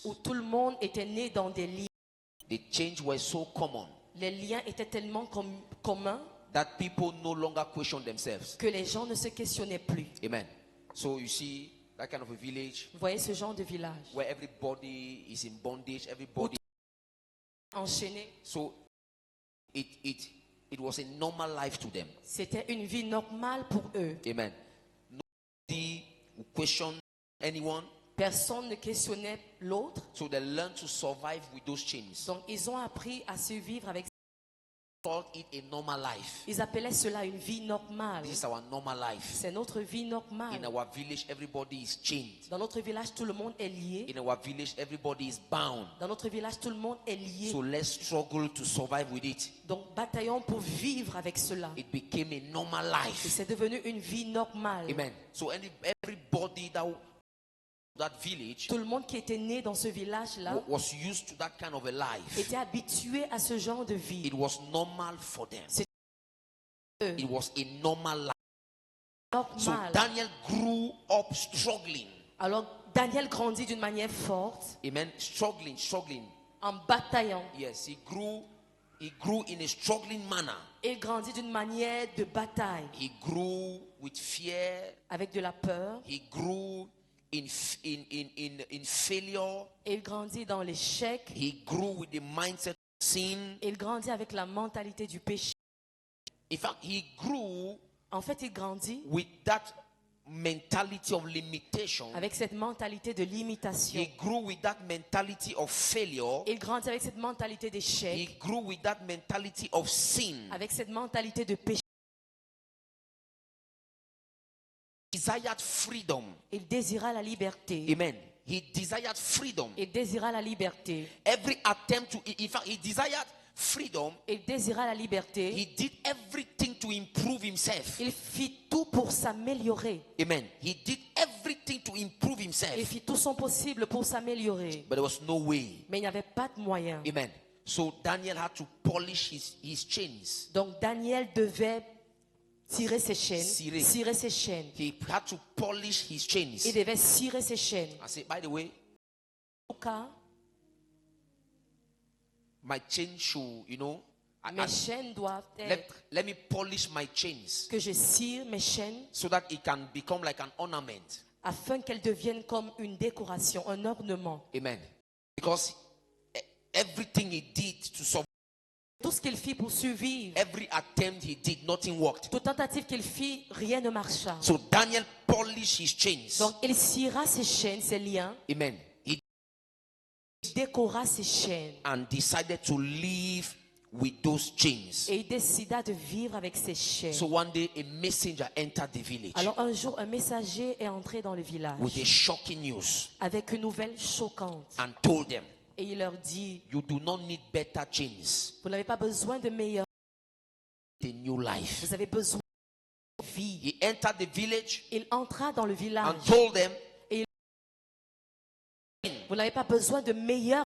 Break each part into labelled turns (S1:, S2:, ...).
S1: où tout le monde était né dans des liens.
S2: The change was so common
S1: Les liens étaient tellement communs
S2: that people no longer question themselves.
S1: que les gens ne se questionnaient plus.
S2: Amen. So you see that kind of a village
S1: Vous voyez ce genre de village
S2: where everybody is in bondage, everybody.
S1: enchaîné.
S2: So it was a normal life to them.
S1: C'était une vie normale pour eux.
S2: Amen. Nobody would question anyone.
S1: Personne ne questionnait l'autre.
S2: So they learned to survive with those chains.
S1: Donc ils ont appris à survivre avec.
S2: Called it a normal life.
S1: Ils appelaient cela une vie normale.
S2: This is our normal life.
S1: C'est notre vie normale.
S2: In our village, everybody is chained.
S1: Dans notre village, tout le monde est lié.
S2: In our village, everybody is bound.
S1: Dans notre village, tout le monde est lié.
S2: So let's struggle to survive with it.
S1: Donc bataillons pour vivre avec cela.
S2: It became a normal
S1: Et
S2: life.
S1: c'est devenu une vie normale.
S2: Amen. So everybody that village
S1: Tout le monde qui était né dans ce village-là
S2: was used to that kind of a life.
S1: était habitué à ce genre de vie.
S2: It was normal for them.
S1: C'est
S2: It was a normal life. So
S1: normal.
S2: Daniel grew up struggling.
S1: Alors Daniel grandit d'une manière forte,
S2: Amen. Struggling.
S1: en bataillant.
S2: Yes, he grew in a struggling manner.
S1: Il grandit d'une manière de bataille,
S2: He grew with fear.
S1: avec de la peur.
S2: He grew in failure.
S1: Il grandit dans l'échec.
S2: He grew with the mindset of sin.
S1: Il grandit avec la mentalité du péché.
S2: In fact, he grew
S1: En fait, il grandit
S2: with that mentality of limitation.
S1: avec cette mentalité de limitation.
S2: He grew with that mentality of failure.
S1: Il grandit avec cette mentalité
S2: He
S1: d'échec,
S2: grew with that mentality of sin.
S1: avec cette mentalité de péché.
S2: He desired freedom.
S1: Il désira la liberté.
S2: Amen. He desired freedom.
S1: Il désira la liberté.
S2: Every attempt to, in fact, he desired freedom.
S1: Il désira la liberté.
S2: He did everything to improve himself.
S1: Il fit tout pour s'améliorer.
S2: Amen. He did everything to improve
S1: Il
S2: himself.
S1: fit tout son possible pour s'améliorer.
S2: But there was no way.
S1: Mais il n'y avait pas de moyen.
S2: Amen. So Daniel had to polish his chains.
S1: Donc Daniel devait tirer ses chaînes.
S2: Cirer.
S1: Cirer ses chaînes.
S2: He had to polish his chains.
S1: Il devait cirer ses chaînes.
S2: I say, by the way,
S1: Au cas,
S2: my chain should,
S1: mes chaînes doivent être
S2: let me polish my chains
S1: que je cire mes chaînes
S2: so that it can become like an ornament.
S1: afin qu'elles deviennent comme une décoration, un ornement.
S2: Amen. Because everything he did to survive,
S1: Tout ce qu'il fit pour survivre,
S2: every attempt he did, nothing worked.
S1: toute tentative qu'il fit, rien ne marcha.
S2: So Daniel polished his chains.
S1: Donc il cira ses chaînes, ses liens,
S2: Amen. He
S1: décora ses chaînes
S2: and decided to live with those chains.
S1: et il décida de vivre avec ses chaînes.
S2: So one day a messenger entered the village
S1: Alors un jour, un messager est entré dans le village
S2: with a shocking news
S1: avec une nouvelle choquante
S2: and told them,
S1: et il leur dit,
S2: you do not need better chains,
S1: vous n'avez pas besoin de meilleure,
S2: a new life.
S1: vous avez besoin de vie.
S2: He entered the village
S1: Il entra dans le
S2: and
S1: village.
S2: told them,
S1: Vous n'avez pas besoin de meilleur.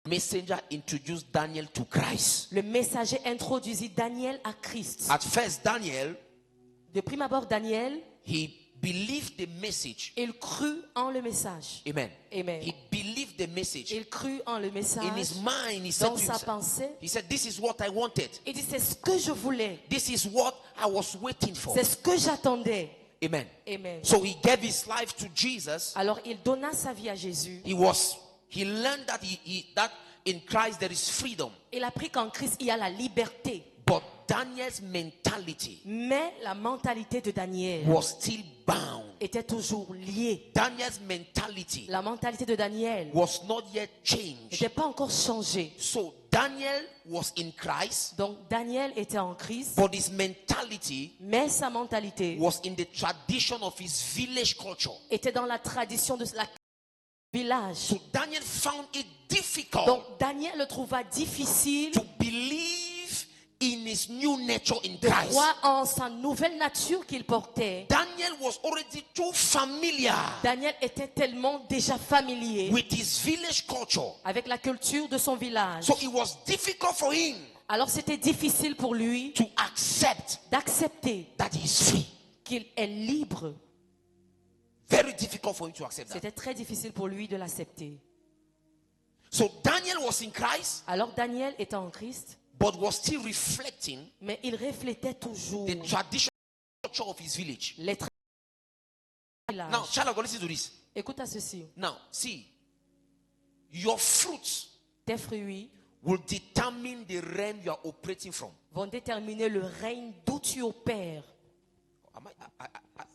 S2: messenger introduced Daniel to Christ.
S1: Le messager introduisit Daniel à Christ.
S2: At first, Daniel,
S1: De prime abord, Daniel,
S2: he believed the message.
S1: il crut en le message.
S2: Amen.
S1: Amen.
S2: He believed the message.
S1: Il crut en le message.
S2: In his mind, he said
S1: Dans
S2: to
S1: sa
S2: himself,
S1: pensée,
S2: he said, this is what I wanted.
S1: il dit, c'est ce que je voulais.
S2: This is what I was waiting for.
S1: C'est ce que j'attendais.
S2: Amen.
S1: Amen.
S2: So he gave his life to Jesus.
S1: Alors il donna sa vie à Jésus.
S2: He learned that that in Christ there is freedom.
S1: Il a appris qu'en Christ, il y a la liberté.
S2: But Daniel's mentality
S1: Mais la mentalité de Daniel
S2: was still bound.
S1: était toujours liée.
S2: Daniel's mentality
S1: La mentalité de Daniel
S2: was not yet changed.
S1: n'était pas encore changée.
S2: So Daniel was in Christ,
S1: Donc Daniel était en Christ,
S2: but his mentality
S1: mais sa mentalité
S2: was in the tradition of his village culture.
S1: était dans la tradition de la village.
S2: So Daniel found it difficult
S1: Donc Daniel le trouva difficile
S2: to believe in his new nature in
S1: de
S2: Christ.
S1: croire en sa nouvelle nature qu'il portait.
S2: Daniel was already too familiar
S1: Daniel était tellement déjà familier
S2: with his village culture.
S1: avec la culture de son village.
S2: So it was difficult for him
S1: Alors c'était difficile pour lui
S2: to accept
S1: d'accepter
S2: that he is free.
S1: qu'il est libre.
S2: Very difficult for him to accept that.
S1: C'était très difficile pour lui de l'accepter.
S2: So Daniel was in Christ,
S1: Alors Daniel était en Christ,
S2: but was still reflecting
S1: mais il reflétait toujours
S2: the traditional culture of his village.
S1: les traditions du village.
S2: Now, child of God, listen to this.
S1: Écoute à ceci.
S2: Now, see, your fruits
S1: Tes fruits
S2: will determine the realm you are operating from.
S1: vont déterminer le règne d'où tu opères.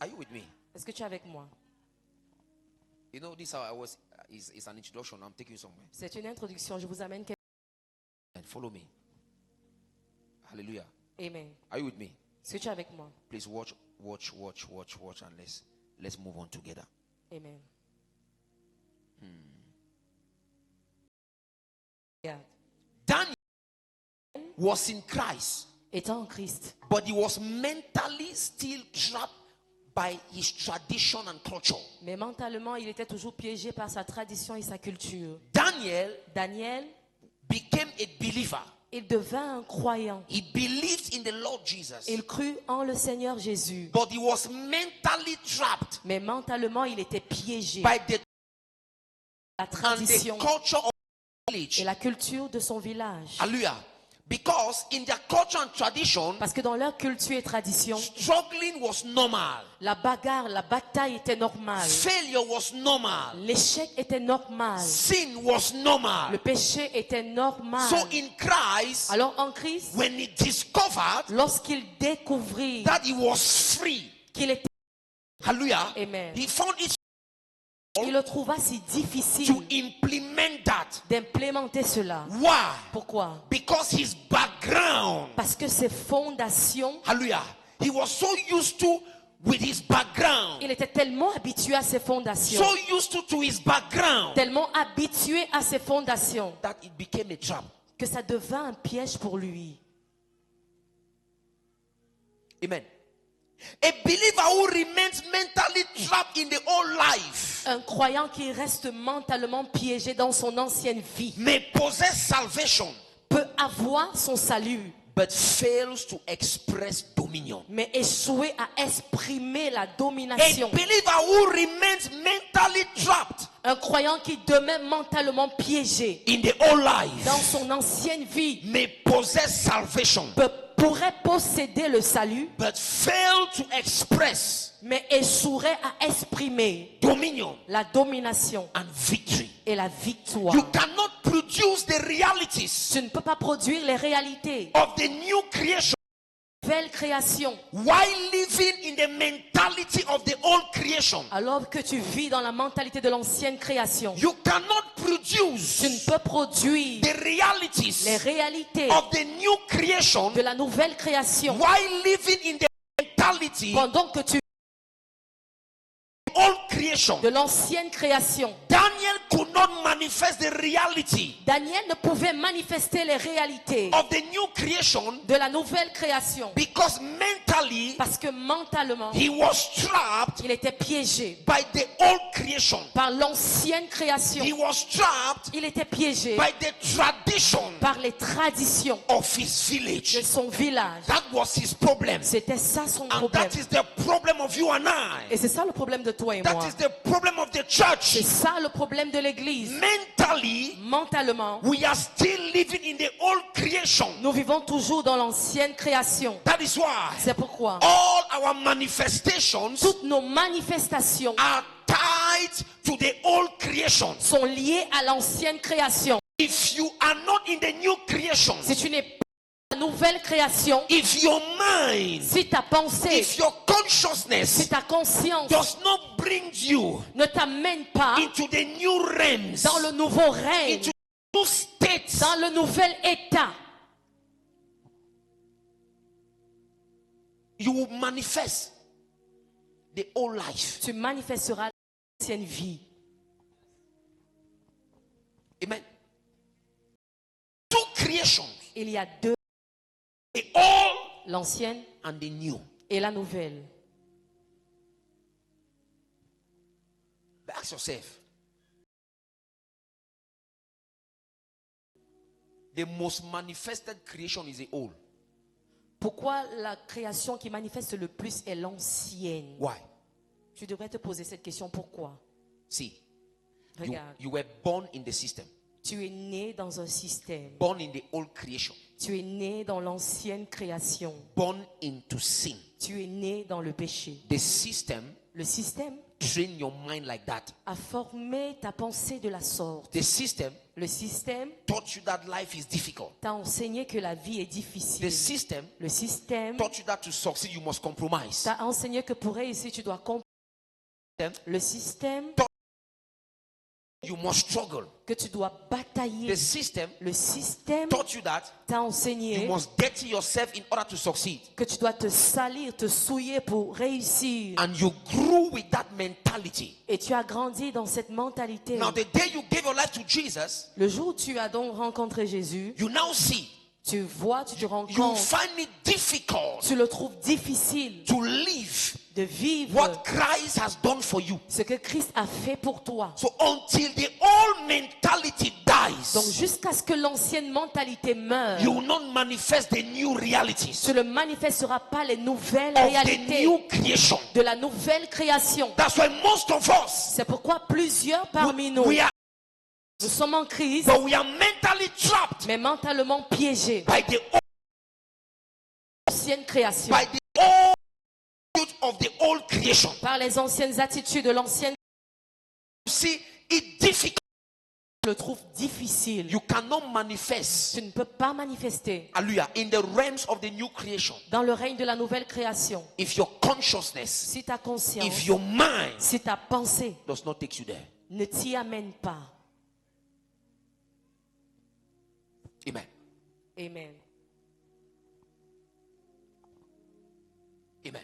S2: Are you with me?
S1: Est-ce que tu es avec moi?
S2: You know, this how I was is an introduction. I'm taking you somewhere.
S1: C'est une introduction. Je vous amène quelque
S2: And follow me. Hallelujah.
S1: Amen.
S2: Are you with me?
S1: Est-ce que tu es avec moi?
S2: Please watch, and let's move on together.
S1: Amen. Regarde.
S2: Daniel was in Christ,
S1: Étant en Christ,
S2: but he was mentally still trapped by his tradition and culture.
S1: mais mentalement, il était toujours piégé par sa tradition et sa culture.
S2: Daniel became a believer.
S1: Il devint un croyant.
S2: He believed in the Lord Jesus.
S1: Il crut en le Seigneur Jésus.
S2: But he was mentally trapped
S1: Mais mentalement, il était piégé
S2: by the
S1: la
S2: and the
S1: tradition
S2: culture of the village.
S1: et la culture de son village.
S2: Hallelujah. Because in their culture and tradition,
S1: Parce que dans leur culture et tradition,
S2: struggling was normal.
S1: la bagarre, la bataille était normale.
S2: Failure was normal.
S1: L'échec était normal.
S2: Sin was normal.
S1: Le péché était normal.
S2: So in Christ,
S1: Alors en Christ,
S2: when he discovered
S1: lorsqu'il découvrit
S2: that he was free,
S1: qu'il était,
S2: hallelujah,
S1: Amen,
S2: he found it
S1: il le trouva si
S2: to
S1: difficile
S2: implement that.
S1: d'implémenter cela.
S2: Why?
S1: Pourquoi?
S2: Because his background,
S1: Parce que ses fondations,
S2: hallelujah, he was so used to with his background,
S1: il était tellement habitué à ses fondations,
S2: so used to his background,
S1: tellement habitué à ses fondations,
S2: that it became a trap.
S1: que ça devint un piège pour lui.
S2: Amen. A believer who remains mentally trapped in the old life
S1: Un croyant qui reste mentalement piégé dans son ancienne vie
S2: may possess salvation,
S1: peut avoir son salut,
S2: but fails to express dominion.
S1: mais échouer à exprimer la
S2: A
S1: domination.
S2: believer who remains mentally trapped
S1: Un croyant qui demeure mentalement piégé
S2: in the old life
S1: dans son ancienne vie
S2: may possess salvation,
S1: pourrait posséder le salut,
S2: but fail to express
S1: mais échouerait à exprimer
S2: dominion
S1: la domination
S2: and victory.
S1: et la victoire.
S2: You cannot produce the realities
S1: Tu ne peux pas produire les réalités,
S2: of the new creation
S1: nouvelle création,
S2: while living in the mentality of the old creation.
S1: alors que tu vis dans la mentalité de l'ancienne création.
S2: You cannot
S1: Tu
S2: produce
S1: ne peux produire
S2: the realities
S1: les réalités
S2: of the new creation
S1: de la nouvelle création
S2: while living in the mentality of
S1: pendant que tu vis
S2: the old creation.
S1: de l'ancienne création.
S2: Daniel could not manifest the reality
S1: Daniel ne pouvait manifester les réalités
S2: of the new creation
S1: de la nouvelle création
S2: because mentally
S1: parce que mentalement,
S2: he was trapped
S1: il était piégé
S2: by the old creation.
S1: par l'ancienne création.
S2: He was trapped
S1: Il était piégé
S2: by the tradition
S1: par les traditions
S2: of his
S1: de
S2: village.
S1: son village.
S2: That was his problem.
S1: C'était ça son
S2: And
S1: problème.
S2: that is the problem of you and I.
S1: Et c'est ça le problème de toi et
S2: That
S1: moi.
S2: is the problem of the
S1: C'est
S2: church.
S1: ça le problème de l'église.
S2: Mentally,
S1: Mentalement,
S2: we are still living in the old creation.
S1: nous vivons toujours dans l'ancienne création.
S2: That is why
S1: C'est pourquoi
S2: all our manifestations
S1: toutes nos manifestations
S2: are tied to the old creation.
S1: sont liées à l'ancienne création.
S2: If you are not in the new creation,
S1: Si tu n'es pas dans la nouvelle création,
S2: if your mind,
S1: si ta pensée,
S2: if your
S1: si
S2: consciousness
S1: ta conscience
S2: does not bring you
S1: ne t'amène pas
S2: into the new realms,
S1: dans le nouveau règne,
S2: into new states,
S1: dans le nouvel état,
S2: you will manifest the old life.
S1: tu manifesteras l'ancienne vie.
S2: Amen. Two creations,
S1: Il y a deux,
S2: the old
S1: l'ancienne
S2: and the new.
S1: et la nouvelle.
S2: But ask yourself, the most manifested creation is the old.
S1: Pourquoi la création qui manifeste le plus est l'ancienne?
S2: Why?
S1: Tu devrais te poser cette question, pourquoi?
S2: See, you,
S1: Regarde,
S2: you were born in the system,
S1: tu es né dans un système.
S2: born in the old creation,
S1: Tu es né dans l'ancienne création.
S2: born into sin.
S1: Tu es né dans le péché.
S2: The system
S1: Le système
S2: train your mind like that.
S1: a formé ta pensée de la sorte.
S2: The system
S1: Le système
S2: taught you that life is difficult.
S1: t'a enseigné que la vie est
S2: The
S1: difficile.
S2: system
S1: Le système
S2: taught you that to succeed you must compromise.
S1: t'a enseigné que pour réussir, tu dois comprendre. Le système
S2: You must struggle.
S1: que tu dois batailler.
S2: The system
S1: Le système
S2: taught you that
S1: t'a
S2: you
S1: enseigné
S2: must dirty yourself in order to succeed.
S1: que tu dois te salir, te souiller pour réussir.
S2: And you grew with that mentality.
S1: Et tu as grandi dans cette mentalité.
S2: Now the day you gave your life to Jesus,
S1: Le jour où tu as donc rencontré Jésus,
S2: you now see,
S1: tu vois, tu te rends
S2: you
S1: compte,
S2: find it difficult
S1: tu le trouves difficile
S2: to live
S1: de vivre
S2: what Christ has done for you.
S1: ce que Christ a fait pour toi.
S2: So until the old mentality
S1: Donc
S2: dies,
S1: jusqu'à ce que l'ancienne mentalité meure,
S2: you will not manifest the new realities
S1: tu ne manifesteras pas les nouvelles
S2: of the
S1: réalités
S2: new creation.
S1: de la nouvelle création.
S2: That's why most of us,
S1: C'est pourquoi plusieurs parmi nous,
S2: we are,
S1: nous sommes en crise,
S2: but we are mentally trapped
S1: mais mentalement piégés
S2: by the
S1: ancienne création,
S2: old truth of the old creation.
S1: par les anciennes attitudes de l'ancienne.
S2: You see, it's difficult.
S1: Je le trouve difficile.
S2: You cannot manifest,
S1: Tu ne peux pas manifester
S2: hallelujah, in the realms of the new creation
S1: dans le règne de la nouvelle création
S2: if your consciousness,
S1: si ta conscience,
S2: if your mind
S1: si ta pensée
S2: does not take you there.
S1: ne t'y amène pas.
S2: Amen.
S1: Amen.
S2: Amen.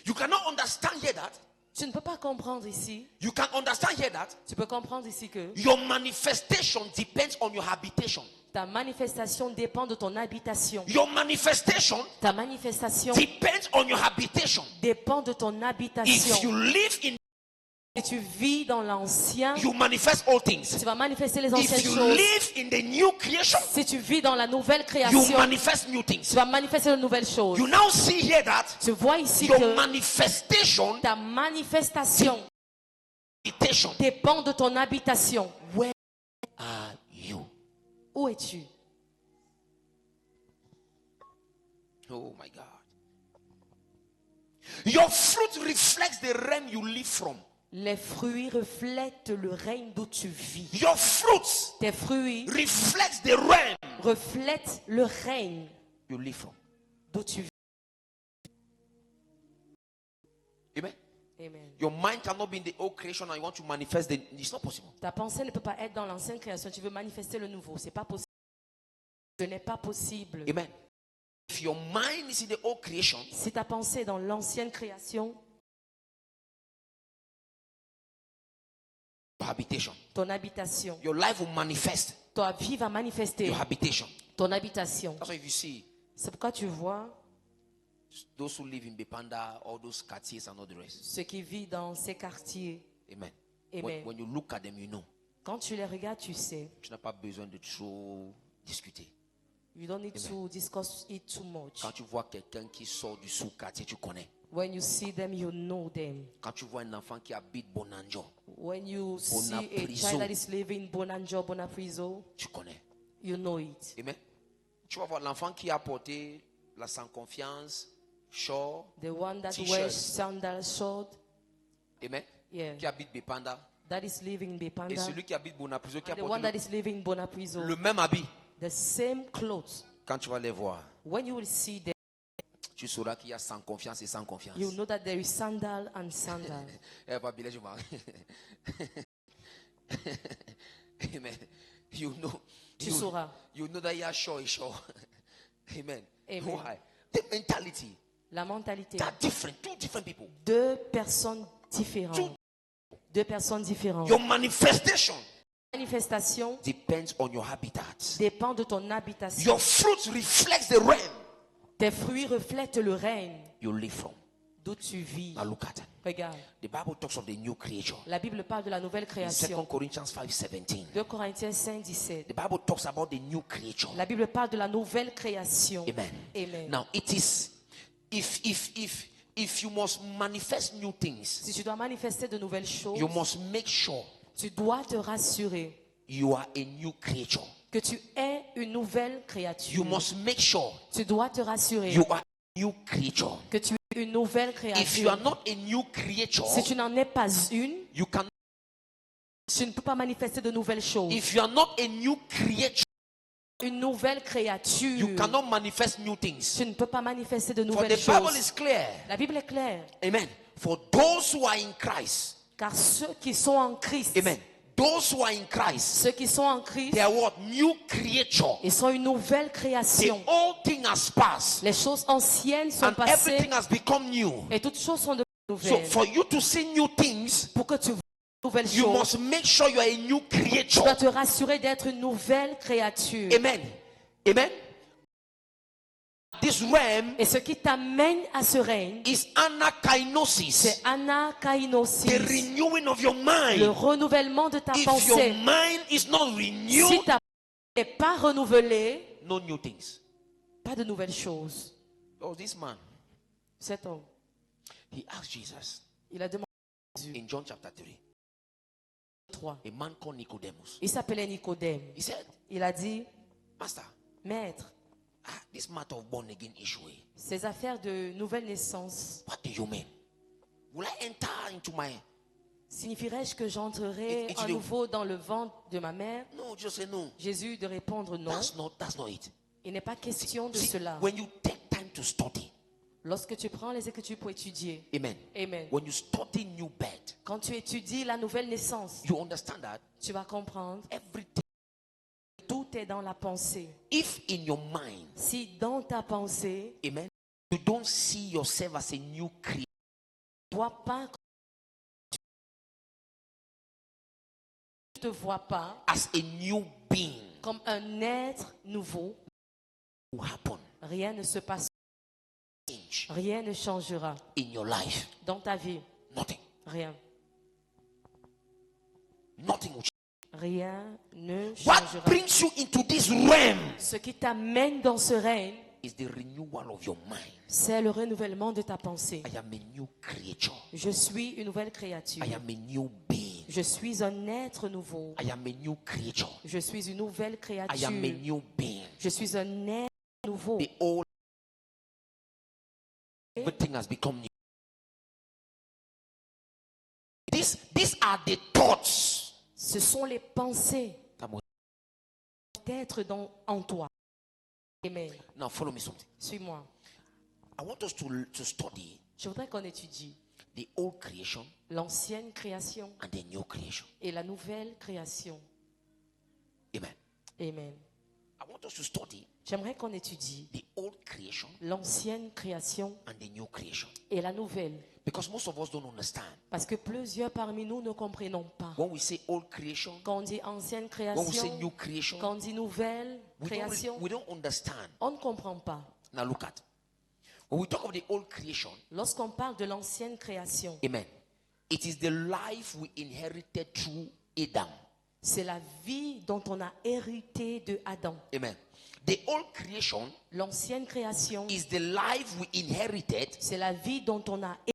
S2: You cannot understand here that.
S1: Tu ne peux pas comprendre ici.
S2: You can understand here that
S1: Tu peux comprendre ici que
S2: your manifestation depends on your habitation.
S1: ta manifestation dépend de ton habitation.
S2: Your manifestation
S1: Ta manifestation
S2: depends on your habitation.
S1: dépend de ton
S2: If you
S1: habitation.
S2: live in,
S1: Si tu vis dans l'ancien,
S2: you manifest all things.
S1: tu vas manifester les
S2: If
S1: anciennes
S2: you
S1: choses.
S2: live in the new creation,
S1: Si tu vis dans la nouvelle
S2: you
S1: création,
S2: manifest new
S1: tu
S2: things.
S1: vas manifester de nouvelles choses.
S2: You now see here that
S1: Tu vois ici
S2: your
S1: que
S2: manifestation
S1: ta manifestation
S2: habitation.
S1: dépend de ton habitation.
S2: Where are you?
S1: Où es-tu?
S2: Oh my God. Your fruit reflects the realm you live from.
S1: Les fruits reflètent le règne d'où tu vis.
S2: Your fruits
S1: Tes fruits
S2: reflects the realm
S1: reflètent le règne
S2: you live from.
S1: d'où tu vis.
S2: Amen.
S1: Amen.
S2: Your mind cannot be in the old creation and you want to manifest the, it's not possible.
S1: Ta pensée ne peut pas être dans l'ancienne création. Tu veux manifester le nouveau. C'est pas possible. Ce n'est pas possible.
S2: Amen. If your mind is in the old creation,
S1: Si ta pensée est dans l'ancienne création,
S2: your habitation,
S1: ton habitation,
S2: your life will manifest
S1: ta vie va manifester
S2: your habitation.
S1: ton habitation.
S2: That's why if you see
S1: C'est pourquoi tu vois
S2: those who live in Bepanda, all those quartiers and all the rest.
S1: ceux qui vivent dans ces quartiers.
S2: Amen.
S1: Amen.
S2: When you look at them, you know.
S1: Quand tu les regardes, tu sais.
S2: Tu n'as pas besoin de trop discuter.
S1: You don't need to discuss it too much.
S2: Quand tu vois quelqu'un qui sort du sous-quartier, tu connais.
S1: When you see them, you know them.
S2: Quand tu vois un enfant qui habite Bonanjo,
S1: When you see a
S2: Bonapriso.
S1: child that is living in Bonanjo, Bonapriso,
S2: tu connais.
S1: you know it.
S2: Amen. Tu vas voir l'enfant qui a porté la sans confiance, short,
S1: The one that
S2: T-shirt.
S1: wears sandals short,
S2: amen,
S1: yeah,
S2: qui habite Bepanda,
S1: that is living in
S2: et
S1: Bepanda.
S2: celui qui habite Bonapriso, qui a
S1: And the one
S2: porté
S1: that is living in Bonapriso,
S2: le même habit.
S1: the same clothes.
S2: Quand tu vas les voir,
S1: When you will see them,
S2: tu sauras qu'il y a sans confiance et sans confiance.
S1: you know that there is sandal and sandal.
S2: Eh, pas Bilal, je m'en- Amen. You know,
S1: Tu sauras.
S2: you know that you are sure, sure. Amen.
S1: Amen.
S2: Why? The mentality.
S1: La mentalité.
S2: They are different. Two different people.
S1: Deux personnes différentes. Deux personnes différentes.
S2: Your manifestation
S1: Manifestation
S2: depends on your habitat.
S1: dépend de ton habitation.
S2: Your fruit reflects the realm
S1: Tes fruits reflètent le règne
S2: you live from.
S1: d'où tu vis.
S2: Now look at it.
S1: Regarde,
S2: The Bible talks of the new creation.
S1: la Bible parle de la nouvelle
S2: In 2
S1: création.
S2: Corinthians 5:17.
S1: 2 Corinthiens 5, 17.
S2: The Bible talks about the new creation.
S1: La Bible parle de la nouvelle création.
S2: Amen.
S1: Amen.
S2: Now it is if if you must manifest new things,
S1: Si tu dois manifester de nouvelles choses,
S2: you must make sure
S1: tu dois te rassurer
S2: you are a new creature.
S1: que tu es une nouvelle créature.
S2: You must make sure
S1: Tu dois te rassurer
S2: you are a new creature.
S1: que tu es une nouvelle
S2: If you are
S1: créature.
S2: not a new creature,
S1: Si tu n'en es pas une,
S2: you can.
S1: tu ne peux pas manifester de nouvelles choses.
S2: If you are not a new creature,
S1: Une nouvelle créature,
S2: you cannot manifest new things.
S1: tu ne peux pas manifester de
S2: For
S1: nouvelles
S2: the Bible
S1: choses.
S2: is clear.
S1: La Bible est claire.
S2: Amen. For those who are in Christ,
S1: Car ceux qui sont en Christ,
S2: amen. Those who are in Christ,
S1: ceux qui sont en Christ,
S2: they are what? New creature.
S1: ils sont une nouvelle
S2: The
S1: création.
S2: old thing has passed
S1: Les choses anciennes sont
S2: and
S1: passées
S2: everything has become new.
S1: et toutes choses sont devenues
S2: So
S1: nouvelles.
S2: for you to see new things,
S1: Pour que tu vois de nouvelles
S2: you
S1: choses,
S2: must make sure you are a new
S1: tu
S2: creature.
S1: dois te rassurer d'être une nouvelle créature.
S2: Amen. Amen. This realm
S1: Et ce qui t'amène à ce règne,
S2: is anakainosis,
S1: c'est anakainosis,
S2: the renewing of your
S1: le
S2: mind.
S1: renouvellement de ta
S2: If your
S1: pensée.
S2: mind is not
S1: Si
S2: renewed,
S1: ta pensée n'est pas renouvelée,
S2: no new things.
S1: pas de nouvelles choses.
S2: Oh, this man,
S1: Cet homme,
S2: he asked Jesus
S1: il a demandé à Jésus
S2: in John chapter 3,
S1: 3.
S2: a man called Nicodemus.
S1: Il s'appelait Nicodème.
S2: He said,
S1: Il a dit,
S2: Master,
S1: Maître,
S2: this matter of born again issue,
S1: ces affaires de nouvelle naissance,
S2: what do you mean? Will I enter into my...
S1: signifierait-je que j'entrerai
S2: Et tu
S1: à
S2: dis-
S1: nouveau dans le ventre de ma mère?
S2: No, just say no.
S1: Jésus de répondre non.
S2: That's not it.
S1: Il n'est pas question de
S2: See,
S1: cela.
S2: when you take time to study,
S1: Lorsque tu prends les Écritures pour étudier,
S2: amen.
S1: Amen.
S2: When you study new birth,
S1: Quand tu étudies la nouvelle naissance,
S2: you understand that
S1: tu vas comprendre
S2: everything,
S1: tout est dans la pensée.
S2: if in your mind,
S1: Si dans ta pensée,
S2: amen, you don't see yourself as a new creature,
S1: tu ne vois pas, tu te vois pas
S2: as a new being,
S1: comme un être nouveau,
S2: will happen,
S1: rien ne se passe,
S2: change
S1: rien ne changera
S2: in your life.
S1: dans ta vie.
S2: Nothing.
S1: Rien.
S2: Nothing will change.
S1: Rien ne
S2: What
S1: changera.
S2: brings you into this realm
S1: Ce qui t'amène dans ce règne,
S2: is the renewal of your mind.
S1: c'est le renouvellement de ta pensée.
S2: I am a new creature.
S1: Je suis une nouvelle créature.
S2: I am a new being.
S1: Je suis un être nouveau.
S2: I am a new creature.
S1: Je suis une nouvelle
S2: I
S1: créature.
S2: am a new being.
S1: Je suis un être nouveau.
S2: The old, everything has become new. These are the thoughts
S1: Ce sont les pensées
S2: that will-
S1: d'être en toi. Amen.
S2: Now follow me something.
S1: Suis-moi.
S2: I want us to study
S1: Je voudrais qu'on étudie
S2: the old creation
S1: l'ancienne création
S2: and the new creation.
S1: et la nouvelle création.
S2: Amen.
S1: Amen.
S2: I want us to study
S1: J'aimerais qu'on étudie
S2: the old creation
S1: l'ancienne création
S2: and the new creation.
S1: et la nouvelle.
S2: Because most of us don't understand.
S1: Parce que plusieurs parmi nous ne comprenons pas.
S2: When we say old creation,
S1: Quand on dit ancienne
S2: when we say
S1: création,
S2: new creation,
S1: quand on dit nouvelle création,
S2: we don't understand.
S1: on ne comprend pas.
S2: Now look at. When we talk of the old creation,
S1: Lorsqu'on parle de l'ancienne création,
S2: amen, it is the life we inherited through Adam.
S1: c'est la vie dont on a hérité de Adam.
S2: Amen. The old creation
S1: L'ancienne création,
S2: is the life we inherited
S1: c'est la vie dont on a hérité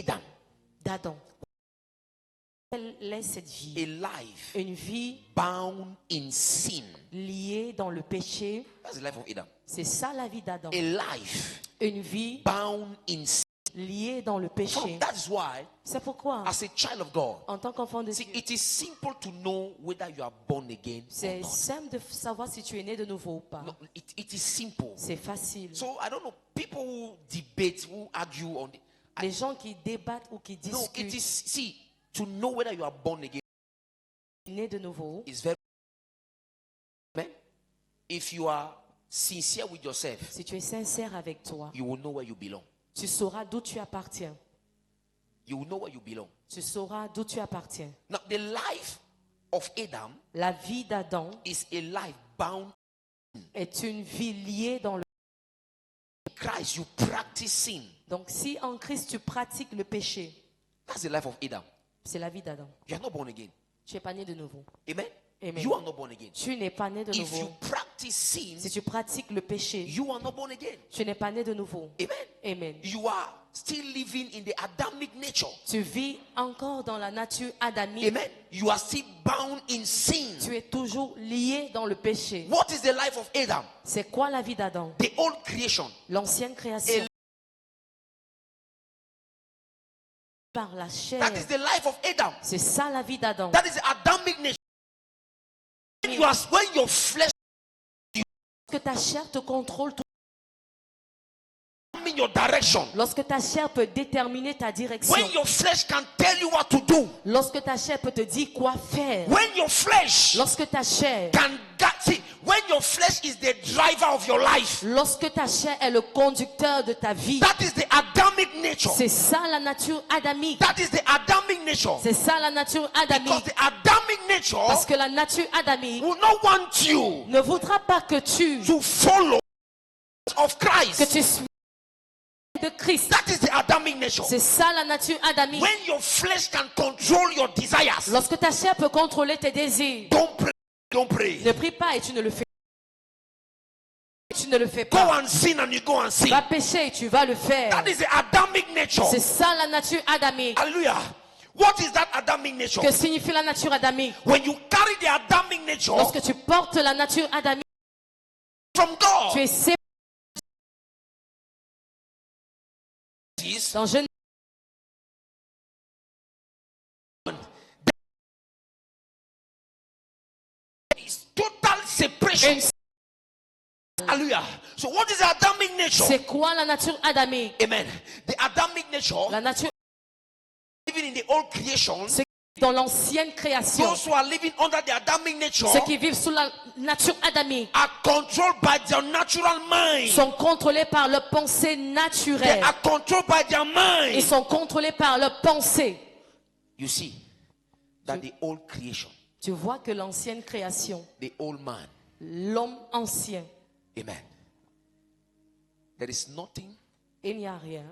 S2: Adam.
S1: d'Adam. Quelle est cette vie?
S2: A life
S1: Une vie
S2: bound in sin.
S1: liée dans le péché.
S2: That's the life of Adam.
S1: C'est ça la vie d'Adam.
S2: A life
S1: Une vie
S2: bound in sin.
S1: liée dans le
S2: So
S1: péché.
S2: that's why,
S1: C'est pourquoi,
S2: as a child of God,
S1: en tant qu'enfant de
S2: see,
S1: Dieu,
S2: it is simple to know whether you are born again or
S1: c'est
S2: not.
S1: simple de savoir si tu es né de nouveau ou pas.
S2: No, it is simple.
S1: C'est facile.
S2: So I don't know, people who debate, who argue on the,
S1: Les gens qui débattent ou qui
S2: no, it
S1: discutent,
S2: is, see, to know whether you are born again
S1: né de nouveau,
S2: is very, amen. If you are sincere with yourself,
S1: si tu es sincère avec toi,
S2: you will know where you belong.
S1: tu sauras d'où tu appartiens.
S2: You will know where you belong.
S1: Tu sauras d'où tu appartiens.
S2: Now, the life of Adam
S1: La vie d'Adam
S2: is a life bound
S1: est une vie liée dans le...
S2: in Christ. You practice sin.
S1: Donc si en Christ tu pratiques le péché,
S2: That's the life of Adam.
S1: c'est la vie d'Adam.
S2: You are not born again.
S1: Tu n'es pas né de nouveau.
S2: Amen.
S1: Amen.
S2: You are not born again.
S1: Tu n'es pas né de
S2: If you
S1: nouveau.
S2: practice sin,
S1: Si tu pratiques le péché,
S2: you are not born again.
S1: tu n'es pas né de nouveau.
S2: Amen.
S1: Amen.
S2: You are still living in the Adamic nature.
S1: Tu vis encore dans la nature adamique.
S2: Amen. You are still bound in sin.
S1: Tu es toujours lié dans le péché.
S2: What is the life of Adam?
S1: C'est quoi la vie d'Adam?
S2: The old creation.
S1: L'ancienne création. Par la chair.
S2: That is the life of Adam.
S1: C'est ça la vie d'Adam.
S2: That is the Adamic nature. When your flesh,
S1: Que ta chair te contrôle,
S2: in your direction.
S1: lorsque ta chair peut déterminer ta direction,
S2: When your flesh can tell you what to do.
S1: lorsque ta chair peut te dire quoi faire,
S2: When your flesh
S1: lorsque ta chair,
S2: see, when your flesh is the driver of your life.
S1: lorsque ta chair est le conducteur de ta vie,
S2: That is the Adamic nature.
S1: c'est ça la nature adamique.
S2: That is the Adamic nature.
S1: C'est ça la nature
S2: Because
S1: adamique.
S2: the Adamic nature
S1: Parce que la nature adamique
S2: will not want you
S1: ne voudra pas que tu
S2: to follow of
S1: que
S2: Christ.
S1: tu suis de Christ.
S2: That is the Adamic nature.
S1: C'est ça la nature adamique.
S2: When your flesh can control your desires,
S1: Lorsque ta chair peut contrôler tes désirs,
S2: don't pray. Don't pray.
S1: ne prie pas et tu ne le fais pas. Tu ne le fais
S2: Go
S1: pas.
S2: and sin and you go and sin.
S1: Va pécher et tu vas le faire.
S2: That is the Adamic nature.
S1: C'est ça la nature adamique.
S2: Hallelujah. What is that Adamic nature?
S1: Que signifie la nature adamique?
S2: When you carry the Adamic nature
S1: Lorsque tu portes la nature adamique,
S2: from God,
S1: tu es séparé. Dans Genèse,
S2: is total separation. Hallelujah. So what is the Adamic nature?
S1: c'est quoi la nature adamique?
S2: Amen. The Adamic nature,
S1: La nature
S2: living in the old creation,
S1: dans l'ancienne création.
S2: those who are living under the Adamic nature
S1: Ceux qui vivent sous la nature adamique
S2: are controlled by their natural mind.
S1: sont contrôlés par leur pensée
S2: They
S1: naturelle.
S2: are controlled by their
S1: Ils
S2: mind.
S1: sont contrôlés par leur pensée.
S2: You see that the old creation,
S1: Tu vois que l'ancienne création,
S2: the old man,
S1: l'homme ancien,
S2: amen. There is nothing
S1: il n'y a rien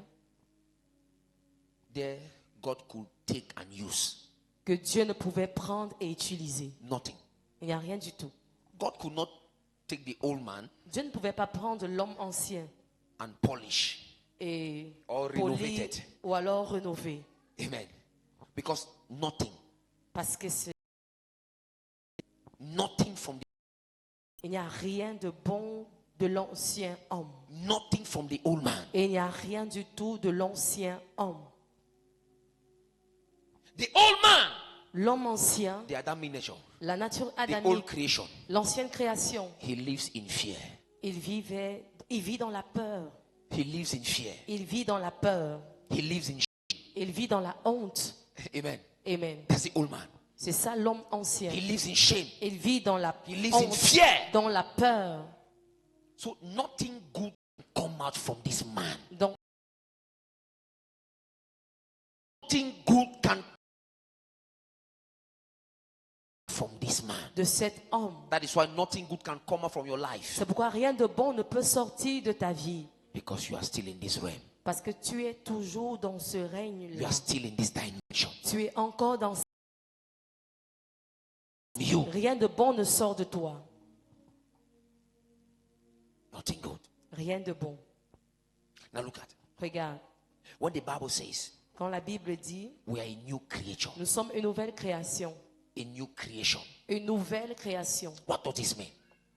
S2: there God could take and use.
S1: que Dieu ne pouvait prendre et utiliser.
S2: Nothing.
S1: Il n'y a rien du tout.
S2: God could not take the old man
S1: Dieu ne pouvait pas prendre l'homme ancien
S2: and polish.
S1: et
S2: Or
S1: polir
S2: renovated.
S1: ou alors rénover.
S2: Amen. Because nothing
S1: Parce que
S2: from the,
S1: il n'y a rien de bon de l'ancien homme.
S2: nothing from the old man.
S1: Et il n'y a rien du tout de l'ancien homme.
S2: The old man,
S1: L'homme ancien,
S2: the Adamic nature,
S1: la nature
S2: the old
S1: adamique,
S2: creation,
S1: l'ancienne création,
S2: he lives in fear.
S1: il vit dans la peur.
S2: He lives in fear.
S1: Il vit dans la peur.
S2: He lives in
S1: Il vit dans la honte.
S2: Amen.
S1: Amen.
S2: That's the old man.
S1: C'est ça l'homme ancien.
S2: He lives in shame.
S1: Il vit dans la
S2: He lives in
S1: honte,
S2: fear.
S1: dans la peur.
S2: So nothing good come out from this man.
S1: Donc,
S2: Nothing good can from this man.
S1: de cet homme.
S2: That is why nothing good can come out from your life.
S1: C'est pourquoi rien de bon ne peut sortir de ta vie.
S2: Because you are still in this realm.
S1: Parce que tu es toujours dans ce
S2: You
S1: règne-là.
S2: are still in this dimension.
S1: Tu es encore dans...
S2: You,
S1: Rien de bon ne sort de toi.
S2: nothing good.
S1: Rien de bon.
S2: Now look at
S1: Regarde,
S2: when the Bible says
S1: quand la Bible dit,
S2: we are a new creature.
S1: nous sommes une nouvelle création.
S2: A new creation.
S1: Une nouvelle création.
S2: What does this mean?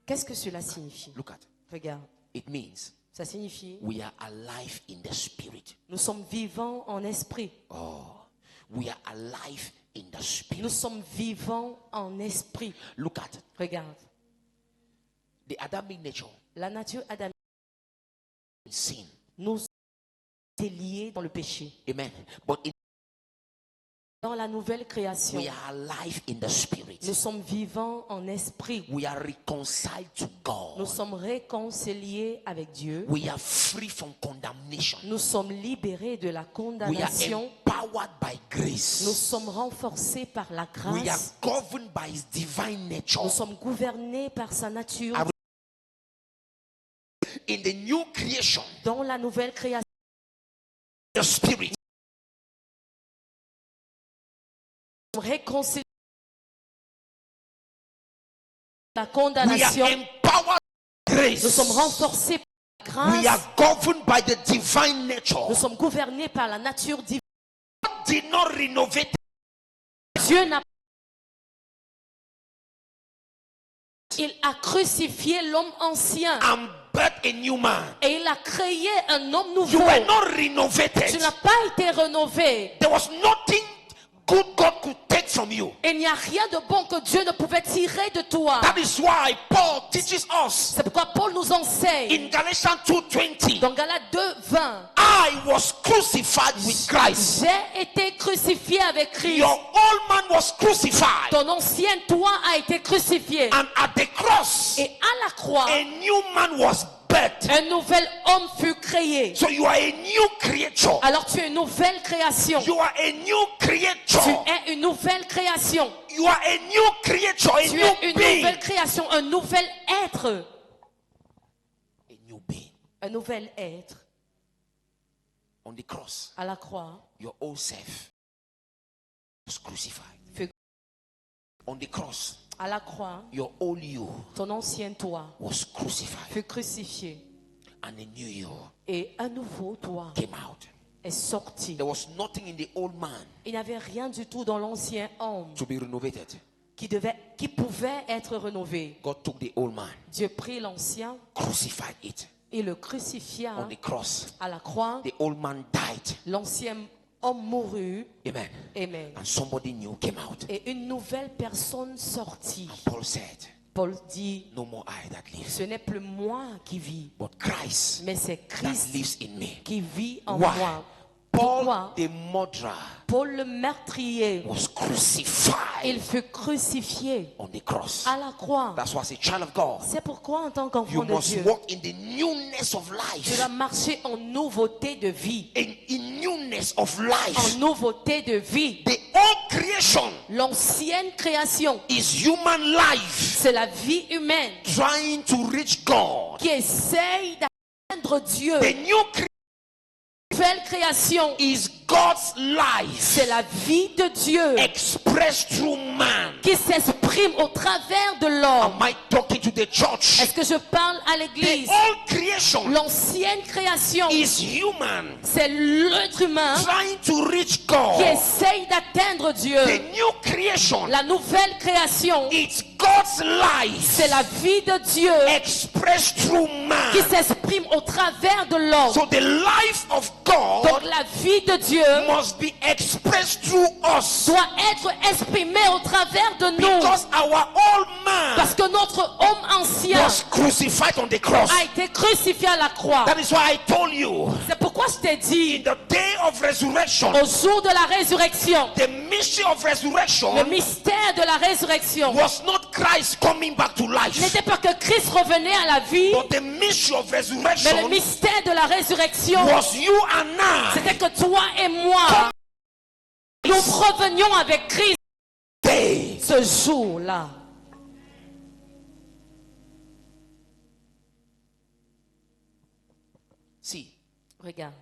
S1: Qu'est-ce que cela signifie?
S2: Look at.
S1: Regarde,
S2: It means
S1: ça signifie,
S2: we are alive in the spirit.
S1: nous sommes vivants en esprit.
S2: Oh, we are alive in the
S1: Nous
S2: spirit.
S1: sommes vivants en esprit.
S2: Look at
S1: Regarde,
S2: the Adamic nature
S1: la nature adamique
S2: in sin.
S1: nous est liée dans le péché.
S2: Amen. But
S1: Dans la nouvelle création,
S2: we are alive in the spirit.
S1: nous sommes vivants en esprit.
S2: We are reconciled to
S1: Nous
S2: God.
S1: sommes réconciliés avec Dieu.
S2: We are free from condemnation.
S1: Nous sommes libérés de la
S2: We are
S1: condamnation.
S2: empowered by
S1: Nous
S2: grace.
S1: sommes renforcés par la
S2: We are
S1: grâce.
S2: governed by His divine nature.
S1: Nous sommes gouvernés par sa nature.
S2: In the new creation,
S1: Dans la nouvelle création,
S2: the spirit.
S1: nous sommes réconciliés de la
S2: We are
S1: condamnation.
S2: empowered by
S1: Nous sommes
S2: grace.
S1: renforcés par
S2: We are governed by the divine nature.
S1: Nous sommes gouvernés par la nature divine.
S2: God did not renovate.
S1: Dieu n'a Il a crucifié l'homme ancien
S2: And birthed a new man.
S1: et il a créé un homme
S2: You
S1: nouveau.
S2: were not renovated.
S1: Tu n'as pas été rénové.
S2: There was nothing good God could take from you.
S1: Il n'y a rien de bon que Dieu ne pouvait tirer de toi.
S2: That is why Paul teaches us
S1: C'est pourquoi Paul nous enseigne
S2: in Galatians 2:20.
S1: dans Galates 2:20.
S2: I was crucified with Christ.
S1: J'ai été crucifié avec Christ.
S2: Your old man was crucified.
S1: Ton ancien toi a été crucifié.
S2: And at the cross,
S1: Et à la croix,
S2: a new man was birthed.
S1: un nouvel homme fut créé.
S2: So you are a new creature.
S1: Alors tu es une nouvelle création.
S2: You are a new
S1: Tu
S2: creature.
S1: es une nouvelle création.
S2: You are a new creature, a
S1: Tu
S2: new
S1: es une
S2: being.
S1: nouvelle création, un nouvel être.
S2: A new being.
S1: Un nouvel être.
S2: On the cross,
S1: À la croix,
S2: your old self was crucified.
S1: fut-
S2: On the cross,
S1: à la croix,
S2: your old you
S1: ton ancien toi
S2: was crucified.
S1: fut crucifié.
S2: And a new you
S1: Et un nouveau toi
S2: came out.
S1: est sorti.
S2: There was nothing in the old man
S1: Il n'y avait rien du tout dans l'ancien homme
S2: to be renovated.
S1: qui pouvait être rénové.
S2: God took the old man,
S1: Dieu prit l'ancien
S2: crucified it.
S1: et le crucifia
S2: On the cross,
S1: à la croix.
S2: the old man died.
S1: L'ancien homme mourut.
S2: Amen.
S1: Amen.
S2: And somebody new came out.
S1: Et une nouvelle personne sortit.
S2: Paul said,
S1: Paul dit,
S2: no more I that live,
S1: ce n'est plus moi qui vis,
S2: but Christ
S1: mais c'est
S2: that
S1: Christ
S2: lives in me.
S1: qui vit en
S2: Why?
S1: moi.
S2: Paul,
S1: Pourquoi?
S2: the murderer,
S1: Paul le meurtrier,
S2: was crucified
S1: il fut crucifié
S2: on the cross.
S1: à la croix.
S2: That's why, as a child of God,
S1: C'est pourquoi en tant
S2: you
S1: qu'enfant de
S2: must
S1: Dieu,
S2: walk in the newness of
S1: tu
S2: life.
S1: dois marcher en nouveauté de vie.
S2: In newness of
S1: En
S2: life.
S1: nouveauté de vie.
S2: The old creation
S1: L'ancienne création,
S2: is human life
S1: c'est la vie humaine
S2: trying to reach God.
S1: qui essaye d'atteindre Dieu.
S2: The new creation
S1: Nouvelle création,
S2: is God's life
S1: c'est la vie de Dieu
S2: expressed through man.
S1: qui s'exprime au travers de l'homme.
S2: Am I talking to the church?
S1: Est-ce que je parle à
S2: The
S1: l'église?
S2: old creation
S1: L'ancienne création,
S2: is human
S1: c'est l'être humain
S2: trying to reach
S1: qui
S2: God.
S1: essaye d'atteindre Dieu.
S2: The new creation,
S1: La nouvelle création,
S2: it's God's life
S1: c'est la vie de Dieu
S2: expressed through man.
S1: qui s'exprime au travers de l'homme.
S2: So the life of
S1: Donc
S2: God
S1: la vie de Dieu
S2: must be expressed through us.
S1: doit être exprimée au travers de nous.
S2: Because our old
S1: Parce
S2: man
S1: que notre homme ancien
S2: was crucified on the cross.
S1: a été crucifié à la croix.
S2: That is why I told you,
S1: C'est pourquoi je t'ai
S2: in
S1: dit,
S2: the day of resurrection,
S1: au jour de la résurrection,
S2: the mystery of resurrection
S1: le mystère de la résurrection
S2: was not Christ coming back to life,
S1: n'était pas que Christ revenait à la vie,
S2: but the mystery of
S1: mais le
S2: resurrection
S1: mystère de la résurrection,
S2: was you and I
S1: c'était que toi et moi, nous revenions avec Christ
S2: day.
S1: ce jour-là.
S2: See,
S1: Regarde,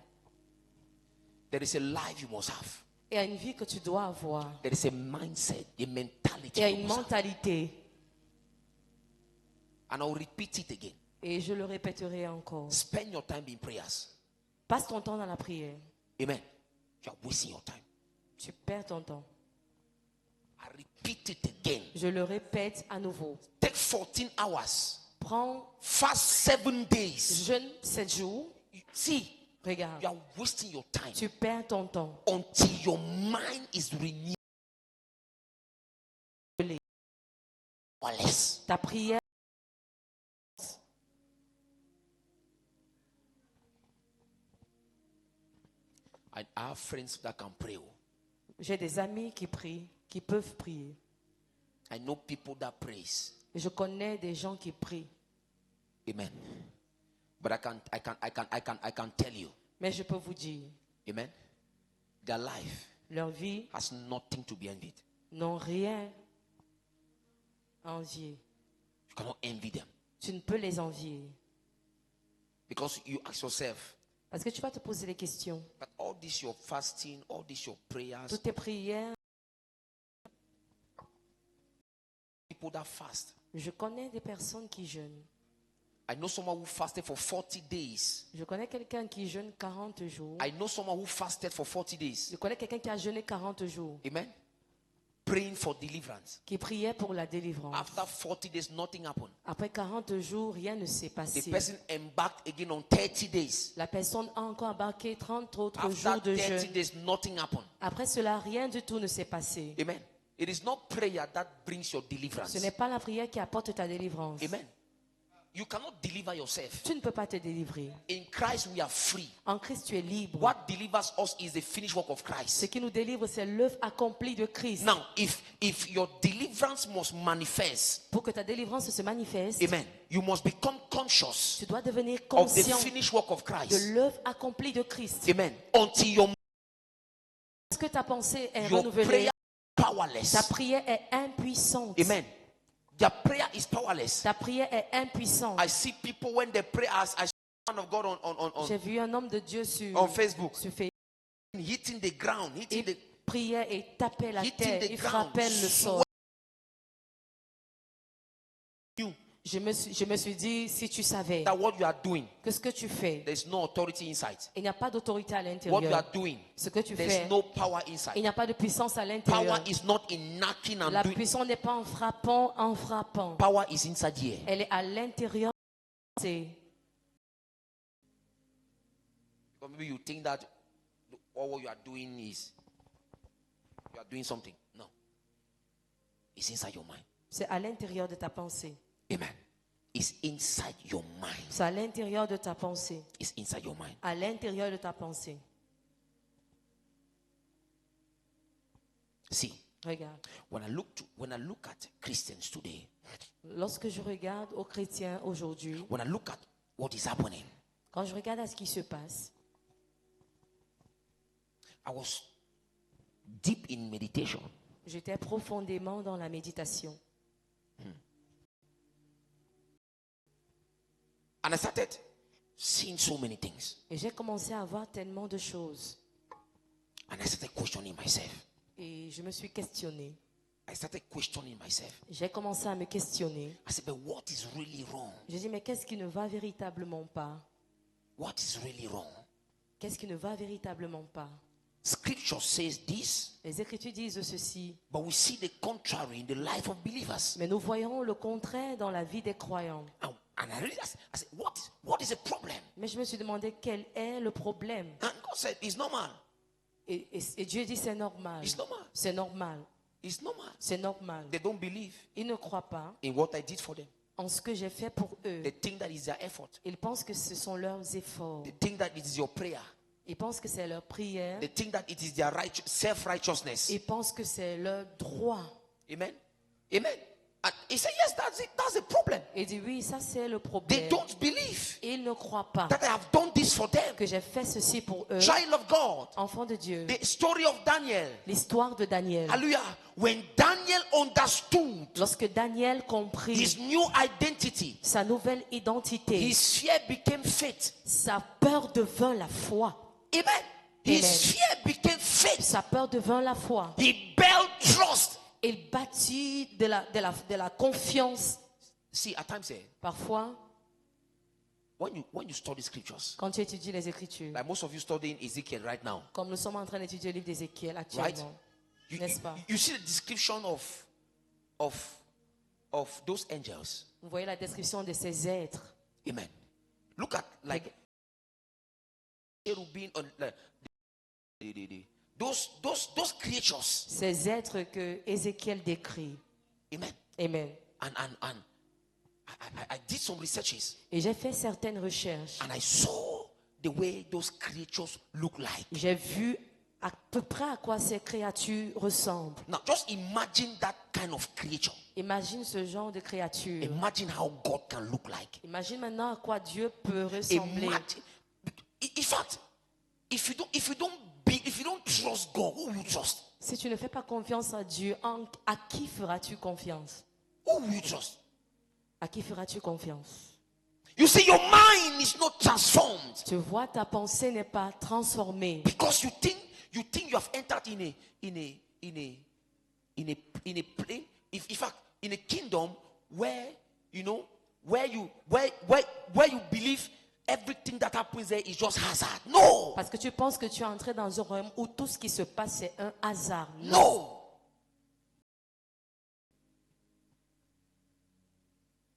S2: there is a life you must have.
S1: il y a une vie que tu dois avoir.
S2: There is a mindset, a mentality.
S1: Il y a
S2: you
S1: une
S2: must have.
S1: mentalité.
S2: And I'll repeat it again.
S1: Et je le répéterai encore.
S2: Spend your time in prayers.
S1: Passe ton temps dans la prière.
S2: Amen. You are wasting your time.
S1: Tu perds ton temps.
S2: I repeat it again.
S1: Je le répète à nouveau.
S2: Take 14 hours.
S1: Prends
S2: Fast 7 days.
S1: jeûne 7 jours.
S2: See,
S1: Regarde,
S2: you are wasting your time
S1: tu perds ton temps.
S2: until your mind is renewed. Or less.
S1: Ta prière,
S2: I have friends that can pray.
S1: j'ai des amis qui prient, qui peuvent prier.
S2: I know people that praise.
S1: Et je connais des gens qui prient.
S2: Amen. But I can tell you.
S1: Mais je peux vous dire,
S2: Amen. Their life
S1: leur vie
S2: has nothing to be envied.
S1: n'ont rien à envier.
S2: You cannot envy them.
S1: Tu ne peux les envier.
S2: Because you ask yourself,
S1: Parce que tu vas te poser les questions.
S2: but all this your fasting, all this your prayers,
S1: Toutes tes prières,
S2: people that fast,
S1: je connais des personnes qui jeûnent.
S2: I know someone who fasted for 40 days.
S1: Je connais quelqu'un qui jeûne 40 jours.
S2: I know someone who fasted for 40 days.
S1: Je connais quelqu'un qui a jeûné 40 jours.
S2: Amen. Praying for deliverance.
S1: Qui priait pour la délivrance.
S2: After 40 days, nothing happened.
S1: Après 40 jours, rien ne s'est
S2: The
S1: passé.
S2: person embarked again on 30 days.
S1: La personne a encore embarqué 30 autres
S2: After
S1: jours de
S2: 30
S1: jeûne.
S2: days, nothing happened.
S1: Après cela, rien du tout ne s'est passé.
S2: Amen. It is not prayer that brings your deliverance.
S1: Ce n'est pas la prière qui apporte ta délivrance.
S2: Amen. You cannot deliver yourself.
S1: Tu ne peux pas te délivrer.
S2: In Christ, we are free.
S1: En Christ, tu es libre.
S2: What delivers us is the finished work of
S1: Ce
S2: Christ.
S1: qui nous délivre, c'est l'œuvre accomplie de Christ.
S2: Now, if your deliverance must manifest,
S1: Pour que ta délivrance se manifeste,
S2: amen, you must become conscious
S1: tu dois devenir
S2: of the
S1: conscient
S2: finished work of
S1: de
S2: Christ.
S1: l'œuvre accomplie de Christ.
S2: Amen. Until your
S1: Est-ce que ta pensée est
S2: prayer
S1: renouvelée?
S2: is
S1: Ta
S2: powerless.
S1: prière est impuissante.
S2: Amen. Their prayer is powerless.
S1: Ta prière est impuissante.
S2: I see people when they pray as I see man of God
S1: J'ai vu un homme de Dieu
S2: on Facebook
S1: sur Facebook.
S2: hitting the ground, hitting
S1: Il
S2: the
S1: priait et tapait la
S2: hitting
S1: terre.
S2: the
S1: Il
S2: ground.
S1: frappait le sol.
S2: You
S1: Je me suis dit, si tu savais
S2: that what you are doing,
S1: que ce que tu fais,
S2: there's no authority inside.
S1: il n'y a pas d'autorité à
S2: What you
S1: l'intérieur.
S2: are doing,
S1: Ce que tu
S2: there's
S1: fais,
S2: no power
S1: il
S2: inside.
S1: n'y a pas de puissance à l'intérieur.
S2: Power is not in knocking and
S1: La
S2: doing.
S1: puissance n'est pas en frappant, en frappant.
S2: Power is inside here.
S1: Elle est à l'intérieur. C'est
S2: Or maybe you think that all what you are doing is you are doing something. No. It's inside your mind.
S1: c'est à l'intérieur de ta pensée.
S2: Amen. It's inside your mind.
S1: C'est à l'intérieur de ta pensée.
S2: It's inside your mind.
S1: À l'intérieur de ta pensée.
S2: See,
S1: Regarde.
S2: when I look at Christians today,
S1: Lorsque je regarde aux chrétiens aujourd'hui,
S2: when I look at what is happening,
S1: quand je regarde à ce qui se passe,
S2: I was deep in meditation.
S1: j'étais profondément dans la méditation.
S2: And I started seeing so many things.
S1: Et j'ai commencé à voir tellement de choses.
S2: And I started questioning myself.
S1: Et je me suis questionné.
S2: I started questioning myself.
S1: J'ai commencé à me questionner.
S2: I said, but what is really wrong?
S1: J'ai dit, mais qu'est-ce qui ne va véritablement pas?
S2: What is really wrong?
S1: Qu'est-ce qui ne va véritablement pas?
S2: Scripture says this,
S1: Les Écritures disent ceci.
S2: but we see the contrary in the life of believers.
S1: Mais nous voyons le contraire dans la vie des croyants.
S2: And I realized, I said, what is the problem?
S1: Mais je me suis demandé quel est le problème.
S2: And God said, it's normal.
S1: Et Dieu dit, c'est normal.
S2: It's normal.
S1: C'est normal.
S2: It's normal.
S1: C'est normal.
S2: They don't believe
S1: Ils ne croient pas
S2: in what I did for them.
S1: en ce que j'ai fait pour eux.
S2: They think that is their effort.
S1: Ils pensent que ce sont leurs efforts.
S2: They think that it is your prayer.
S1: Ils pensent que c'est leur prière.
S2: They think that it is their self-righteousness.
S1: Ils pensent que c'est leur droit.
S2: Amen. Amen. And he said, yes, that's it. That's the problem.
S1: Il dit, oui, ça c'est le
S2: They
S1: problème.
S2: don't believe
S1: Ils ne croient pas
S2: that I have done this for them.
S1: que j'ai fait ceci pour eux.
S2: Child of God.
S1: Enfants de Dieu.
S2: The story of Daniel.
S1: L'histoire de Daniel.
S2: Hallelujah. When Daniel understood
S1: Lorsque Daniel comprit
S2: his new identity,
S1: sa nouvelle identité,
S2: his fear became faith.
S1: sa peur devint la foi.
S2: Amen. His
S1: Amen.
S2: fear became faith.
S1: Sa peur devint la foi.
S2: He built trust.
S1: Il bâtit de la confiance.
S2: See, at times,
S1: Parfois,
S2: when you study scriptures,
S1: quand tu étudies les Écritures,
S2: like most of you studying Ezekiel right now,
S1: comme nous sommes en train d'étudier le livre d'Ézéchiel
S2: right?
S1: actuellement, n'est-ce pas?
S2: You see the description of those angels.
S1: Vous voyez la description de ces êtres.
S2: Amen. Look at like cherubim on those creatures.
S1: Ces êtres que Ézéchiel décrit.
S2: Amen.
S1: Amen.
S2: And I did some researches
S1: Et j'ai fait certaines recherches.
S2: and I saw the way those creatures look like.
S1: J'ai vu à peu près à quoi ces créatures ressemblent.
S2: Now just imagine that kind of creature.
S1: Imagine ce genre de créature.
S2: Imagine how God can look like.
S1: Imagine maintenant à quoi Dieu peut ressembler.
S2: Imagine. In fact, if you don't trust God, who will you trust?
S1: Si tu ne fais pas confiance à Dieu, à qui feras-tu confiance?
S2: Who will you trust?
S1: À qui feras-tu confiance?
S2: You see, your mind is not transformed
S1: Tu vois, ta pensée n'est pas transformée.
S2: because you think you have entered in a plane. In fact, in a kingdom where where you believe everything that happens there is just hazard. No.
S1: Parce que tu penses que tu es entré dans un royaume où tout ce qui se passe c'est un hasard.
S2: No.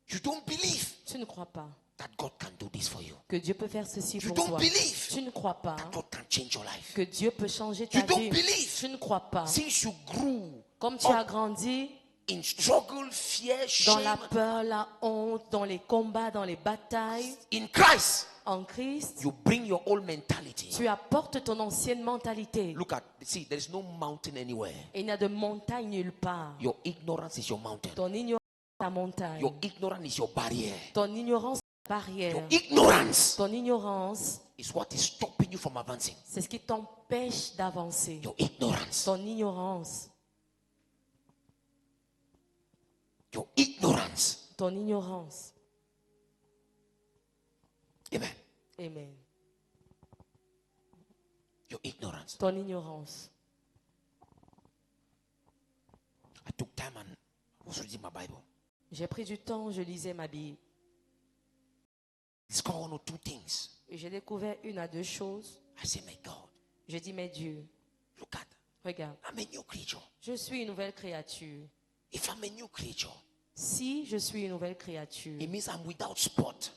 S2: You don't believe
S1: Tu ne crois pas
S2: that God can do this for you.
S1: que Dieu peut faire ceci
S2: You
S1: pour
S2: don't
S1: toi.
S2: believe
S1: Tu ne crois pas
S2: that God can change your life.
S1: que Dieu peut changer ta
S2: You don't
S1: vie.
S2: believe.
S1: Tu ne crois pas.
S2: Since you grew
S1: Comme tu as grandi
S2: in struggle, fear,
S1: dans la
S2: shame,
S1: peur, la honte, dans les combats, dans les batailles,
S2: in Christ,
S1: en Christ,
S2: you bring your old mentality.
S1: tu apportes ton ancienne mentalité.
S2: Look at, see, there is no mountain anywhere.
S1: Et il n'y a de montagne nulle part.
S2: Your ignorance is your mountain.
S1: Ton ignorance est ta montagne.
S2: Your ignorance is your barrier.
S1: Ton ignorance est ta barrière.
S2: Your ignorance
S1: Ton ignorance,
S2: is what is stopping you from advancing.
S1: c'est ce qui t'empêche d'avancer.
S2: Your ignorance.
S1: Ton ignorance.
S2: Your ignorance.
S1: Ton ignorance.
S2: Amen.
S1: Amen.
S2: Your ignorance.
S1: Ton ignorance.
S2: I took time and was reading my Bible.
S1: J'ai pris du temps, je lisais ma Bible.
S2: Discover one or two things.
S1: Et j'ai découvert une à deux choses.
S2: I say, my God,
S1: Je dis, mais Dieu,
S2: look at,
S1: regarde,
S2: I'm a new creature.
S1: je suis une nouvelle créature.
S2: If I'm a new creature,
S1: Si je suis une nouvelle créature,
S2: it means I'm without spot.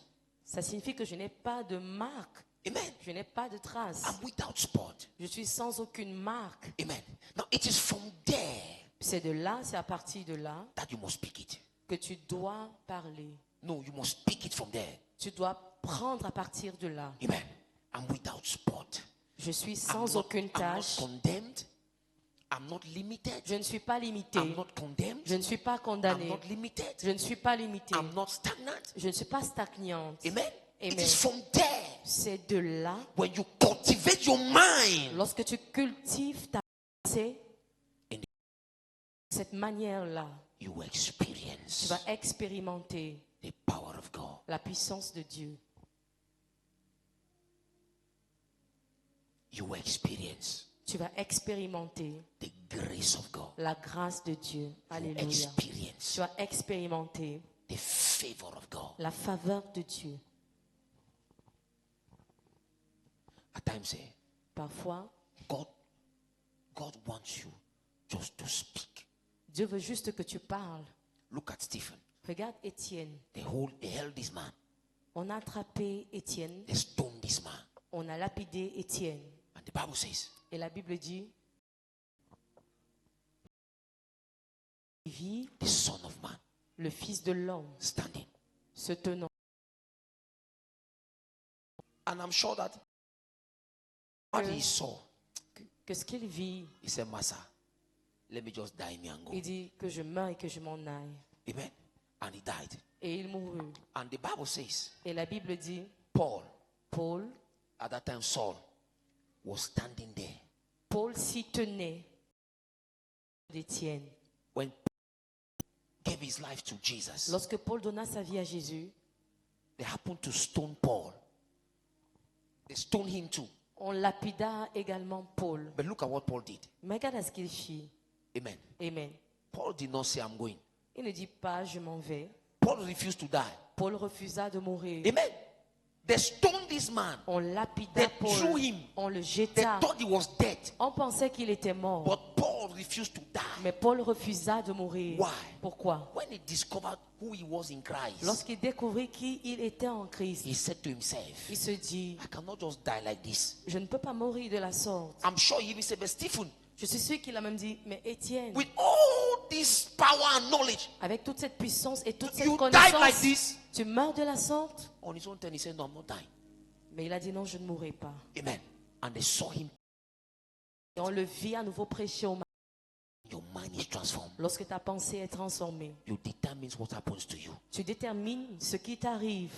S1: ça signifie que je n'ai pas de marque.
S2: Amen.
S1: Je n'ai pas de trace.
S2: I'm without spot.
S1: Je suis sans aucune marque.
S2: Amen. Now it is from there
S1: C'est de là, c'est à partir de là
S2: that you must speak it.
S1: que tu dois parler.
S2: No, you must speak it from there.
S1: Tu dois prendre à partir de là.
S2: Amen. I'm without spot.
S1: Je suis
S2: I'm
S1: sans
S2: not,
S1: aucune
S2: I'm
S1: tâche.
S2: not condemned. I'm not limited.
S1: Je ne suis pas limité.
S2: I'm not condemned.
S1: Je ne suis pas
S2: I'm
S1: condamné.
S2: not limited.
S1: Je ne suis pas limité.
S2: I'm not stagnant.
S1: Je ne suis pas stagnante.
S2: Amen. It
S1: Amen.
S2: is from there.
S1: C'est de là,
S2: When you cultivate your mind,
S1: lorsque tu cultives ta pensée,
S2: In-
S1: cette manière-là,
S2: you
S1: tu
S2: experience
S1: vas expérimenter
S2: the power of God.
S1: la puissance de Dieu.
S2: You experience
S1: Tu vas expérimenter
S2: the grace of God.
S1: la grâce de Dieu.
S2: You
S1: Alléluia.
S2: experience
S1: Tu vas expérimenter
S2: the favor of God.
S1: la faveur de Dieu.
S2: At times,
S1: Parfois,
S2: God wants you just to speak.
S1: Dieu veut juste que tu parles.
S2: Look at Stephen.
S1: Regarde Étienne.
S2: They held this man.
S1: On a attrapé Étienne.
S2: They stoned this man.
S1: On a lapidé Étienne.
S2: And the Bible says,
S1: Et la Bible dit, il vit
S2: the Son of Man
S1: le Fils de l'homme
S2: standing.
S1: se tenant.
S2: And I'm sure that what he saw,
S1: Qu'est-ce qu'il vit?
S2: he said, Master, let me just die me and go.
S1: Il dit que je meurs et que je m'en aille.
S2: Amen. And he died.
S1: Et il mourut.
S2: And the Bible says,
S1: Et la Bible dit,
S2: Paul,
S1: Paul
S2: at that time Saul, was standing there.
S1: Paul s'y tenait d'Étienne.
S2: When Paul gave his life to Jesus,
S1: Lorsque Paul donna sa vie à Jésus,
S2: they happened to stone Paul. They stoned him too.
S1: on lapida également Paul.
S2: But look at what Paul did.
S1: Mais regarde à ce qu'il fit.
S2: Amen.
S1: Amen.
S2: Paul did not say, I'm going.
S1: Il ne dit pas, je m'en vais.
S2: Paul refused to die.
S1: Paul refusa de mourir.
S2: Amen. They stoned this man.
S1: On lapida
S2: They
S1: Paul.
S2: threw him.
S1: On le
S2: They
S1: jeta.
S2: thought he was dead.
S1: On pensait qu'il était mort.
S2: But Paul refused to die.
S1: Mais Paul refusa de mourir.
S2: Why?
S1: Pourquoi?
S2: When he discovered who he was in Christ,
S1: Lorsqu'il découvrit qui il était en Christ,
S2: he said to himself,
S1: il se dit,
S2: I cannot just die like this.
S1: je ne peux pas mourir de la sorte.
S2: I'm sure he even said, but Stephen,
S1: Je suis sûr qu'il a même dit, mais Étienne,
S2: with all this power and knowledge,
S1: avec toute cette puissance et toute cette
S2: you died
S1: connaissance,
S2: like this?
S1: tu meurs de la sorte?
S2: On his own turn, he said, no, I'm not dying.
S1: Mais il a dit non, je ne mourrai pas.
S2: Amen. And they saw him.
S1: Et on le vit à nouveau prêcher au mal.
S2: Your mind is transformed.
S1: Lorsque ta pensée est transformée,
S2: You determine what happens to you.
S1: tu détermines ce qui t'arrive.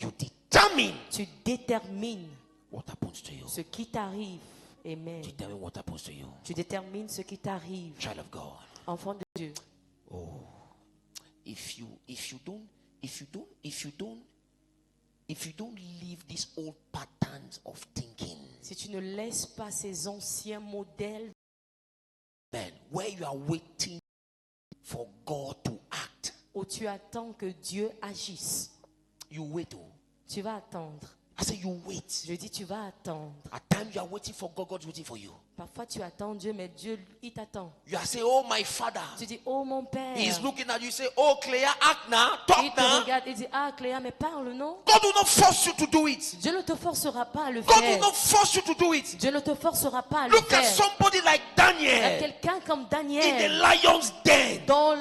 S2: You determine
S1: Tu détermines
S2: what happens to you.
S1: ce qui t'arrive. Amen.
S2: Determine what happens to you.
S1: Tu détermines ce qui t'arrive.
S2: Child of God.
S1: Enfant de Dieu.
S2: If you don't leave these old patterns of thinking,
S1: Si tu ne laisses pas ces anciens modèles
S2: man, where you are waiting for God to act,
S1: où tu attends que Dieu agisse.
S2: You wait. Oh.
S1: Tu vas attendre.
S2: I say you wait.
S1: Je dis tu vas attendre.
S2: At times you are waiting for God, God's waiting for you.
S1: Parfois tu attends Dieu, mais Dieu, il t'attend.
S2: You are saying, oh my Father.
S1: Tu dis, oh mon Père.
S2: He is looking at you, say, oh Clea, act now,
S1: Il
S2: talk
S1: te
S2: now.
S1: regarde et dit, ah Cléa, mais parle, non?
S2: God will not force you to do it.
S1: Dieu ne te forcera pas à le
S2: God will
S1: faire.
S2: not force you to do it.
S1: Dieu ne te forcera pas à le
S2: Look at
S1: faire.
S2: somebody like
S1: Il y a
S2: Daniel
S1: quelqu'un comme
S2: in the
S1: Daniel
S2: lion's den.
S1: dans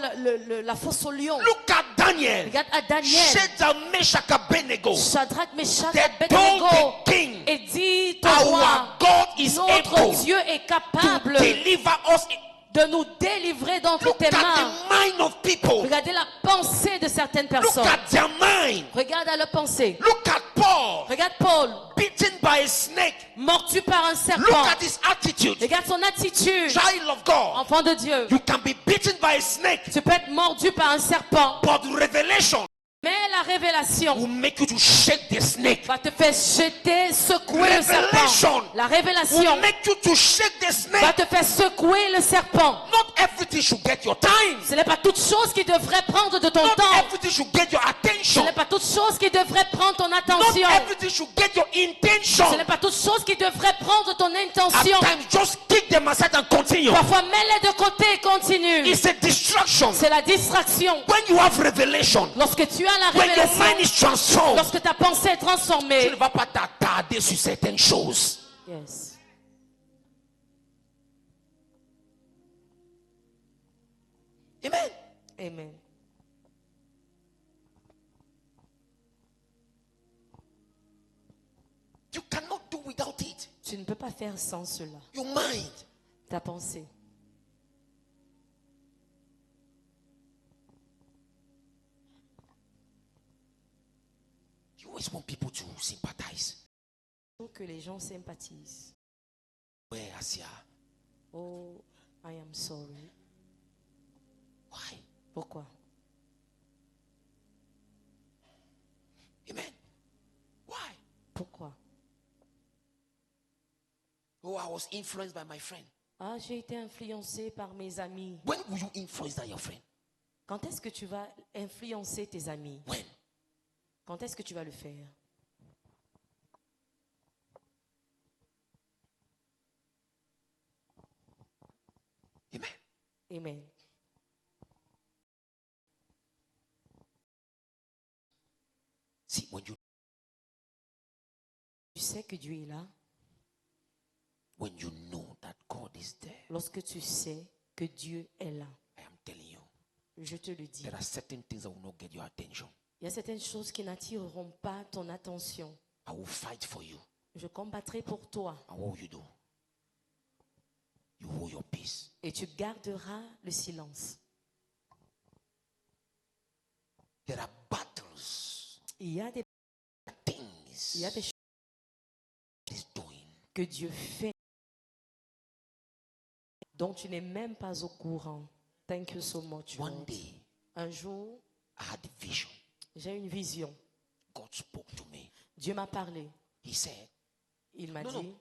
S1: la fosse au lion.
S2: Look at Daniel.
S1: Regarde à Daniel.
S2: Shadrach, Meshach, Abednego.
S1: Shadrach, Meshach,
S2: They
S1: Abednego.
S2: told the king,
S1: Et dit au roi,
S2: our God is
S1: notre
S2: able
S1: Dieu est
S2: to
S1: capable
S2: deliver us.
S1: de nous délivrer d'entre
S2: Look
S1: tes
S2: at
S1: mains.
S2: the mind of people.
S1: Regardez la pensée de certaines
S2: Look
S1: personnes.
S2: at their mind.
S1: Regarde à leur pensée.
S2: Look at Paul,
S1: Regarde Paul,
S2: beaten by a snake.
S1: mordu par un
S2: Look
S1: serpent.
S2: at his attitude.
S1: Regarde son attitude.
S2: Child of God,
S1: Enfant de Dieu.
S2: you can be beaten by a snake,
S1: Tu peux être mordu par un serpent.
S2: but revelation
S1: Mais la révélation
S2: will make you to shake the snake.
S1: va te faire jeter, secouer le serpent.
S2: Revelation
S1: La
S2: will
S1: révélation
S2: make you to shake the
S1: va
S2: snake.
S1: te faire secouer le serpent.
S2: Not everything should get your time.
S1: Ce n'est pas toute chose qui devrait prendre de ton
S2: Not
S1: temps.
S2: everything should get your
S1: Ce
S2: attention.
S1: n'est pas toute chose qui devrait prendre ton
S2: Not
S1: attention.
S2: everything should get your intention.
S1: Ce n'est pas toute chose qui devrait prendre ton
S2: At
S1: intention.
S2: times, just kick them aside and continue.
S1: Parfois, mets-les de côté et continue.
S2: It's a distraction.
S1: C'est la distraction.
S2: When you have revelation,
S1: Lorsque tu as la
S2: when your
S1: révélation,
S2: mind is transformed,
S1: lorsque ta pensée est
S2: tu
S1: transformée.
S2: ne vas pas t'attarder sur certaines choses.
S1: Yes.
S2: Amen.
S1: Amen.
S2: You cannot do without it.
S1: Tu ne peux pas faire sans cela.
S2: Your mind.
S1: Ta pensée.
S2: You always want people to sympathize.
S1: Il faut que les gens sympathisent.
S2: Where Asia?
S1: Oh, I am sorry.
S2: Why?
S1: Pourquoi?
S2: Amen. Why?
S1: Pourquoi?
S2: Oh, I was influenced by my friend.
S1: Ah, j'ai été influencé par mes amis.
S2: When will you influence that your friend?
S1: Quand est-ce que tu vas influencer tes amis?
S2: When?
S1: Quand est-ce que tu vas le faire?
S2: Amen.
S1: Amen.
S2: See, when you
S1: Tu sais que Dieu est là.
S2: know that God is there,
S1: Lorsque tu sais que Dieu est là,
S2: I am telling you,
S1: je te le dis.
S2: there are certain things that will not get your attention.
S1: Il y a certaines choses qui n'attireront pas ton attention.
S2: I will fight for you.
S1: Je combattrai pour toi
S2: And what will you do? You hold your peace.
S1: et tu garderas le silence.
S2: There are battles,
S1: Il y a des
S2: things
S1: choses
S2: He's doing.
S1: que Dieu fait dont tu n'es même pas au courant. Thank you so much.
S2: One
S1: Lord.
S2: day,
S1: Un jour,
S2: I had a vision.
S1: j'ai une vision.
S2: God spoke to me.
S1: Dieu m'a parlé.
S2: He said,
S1: Il m'a
S2: No,
S1: dit,
S2: no.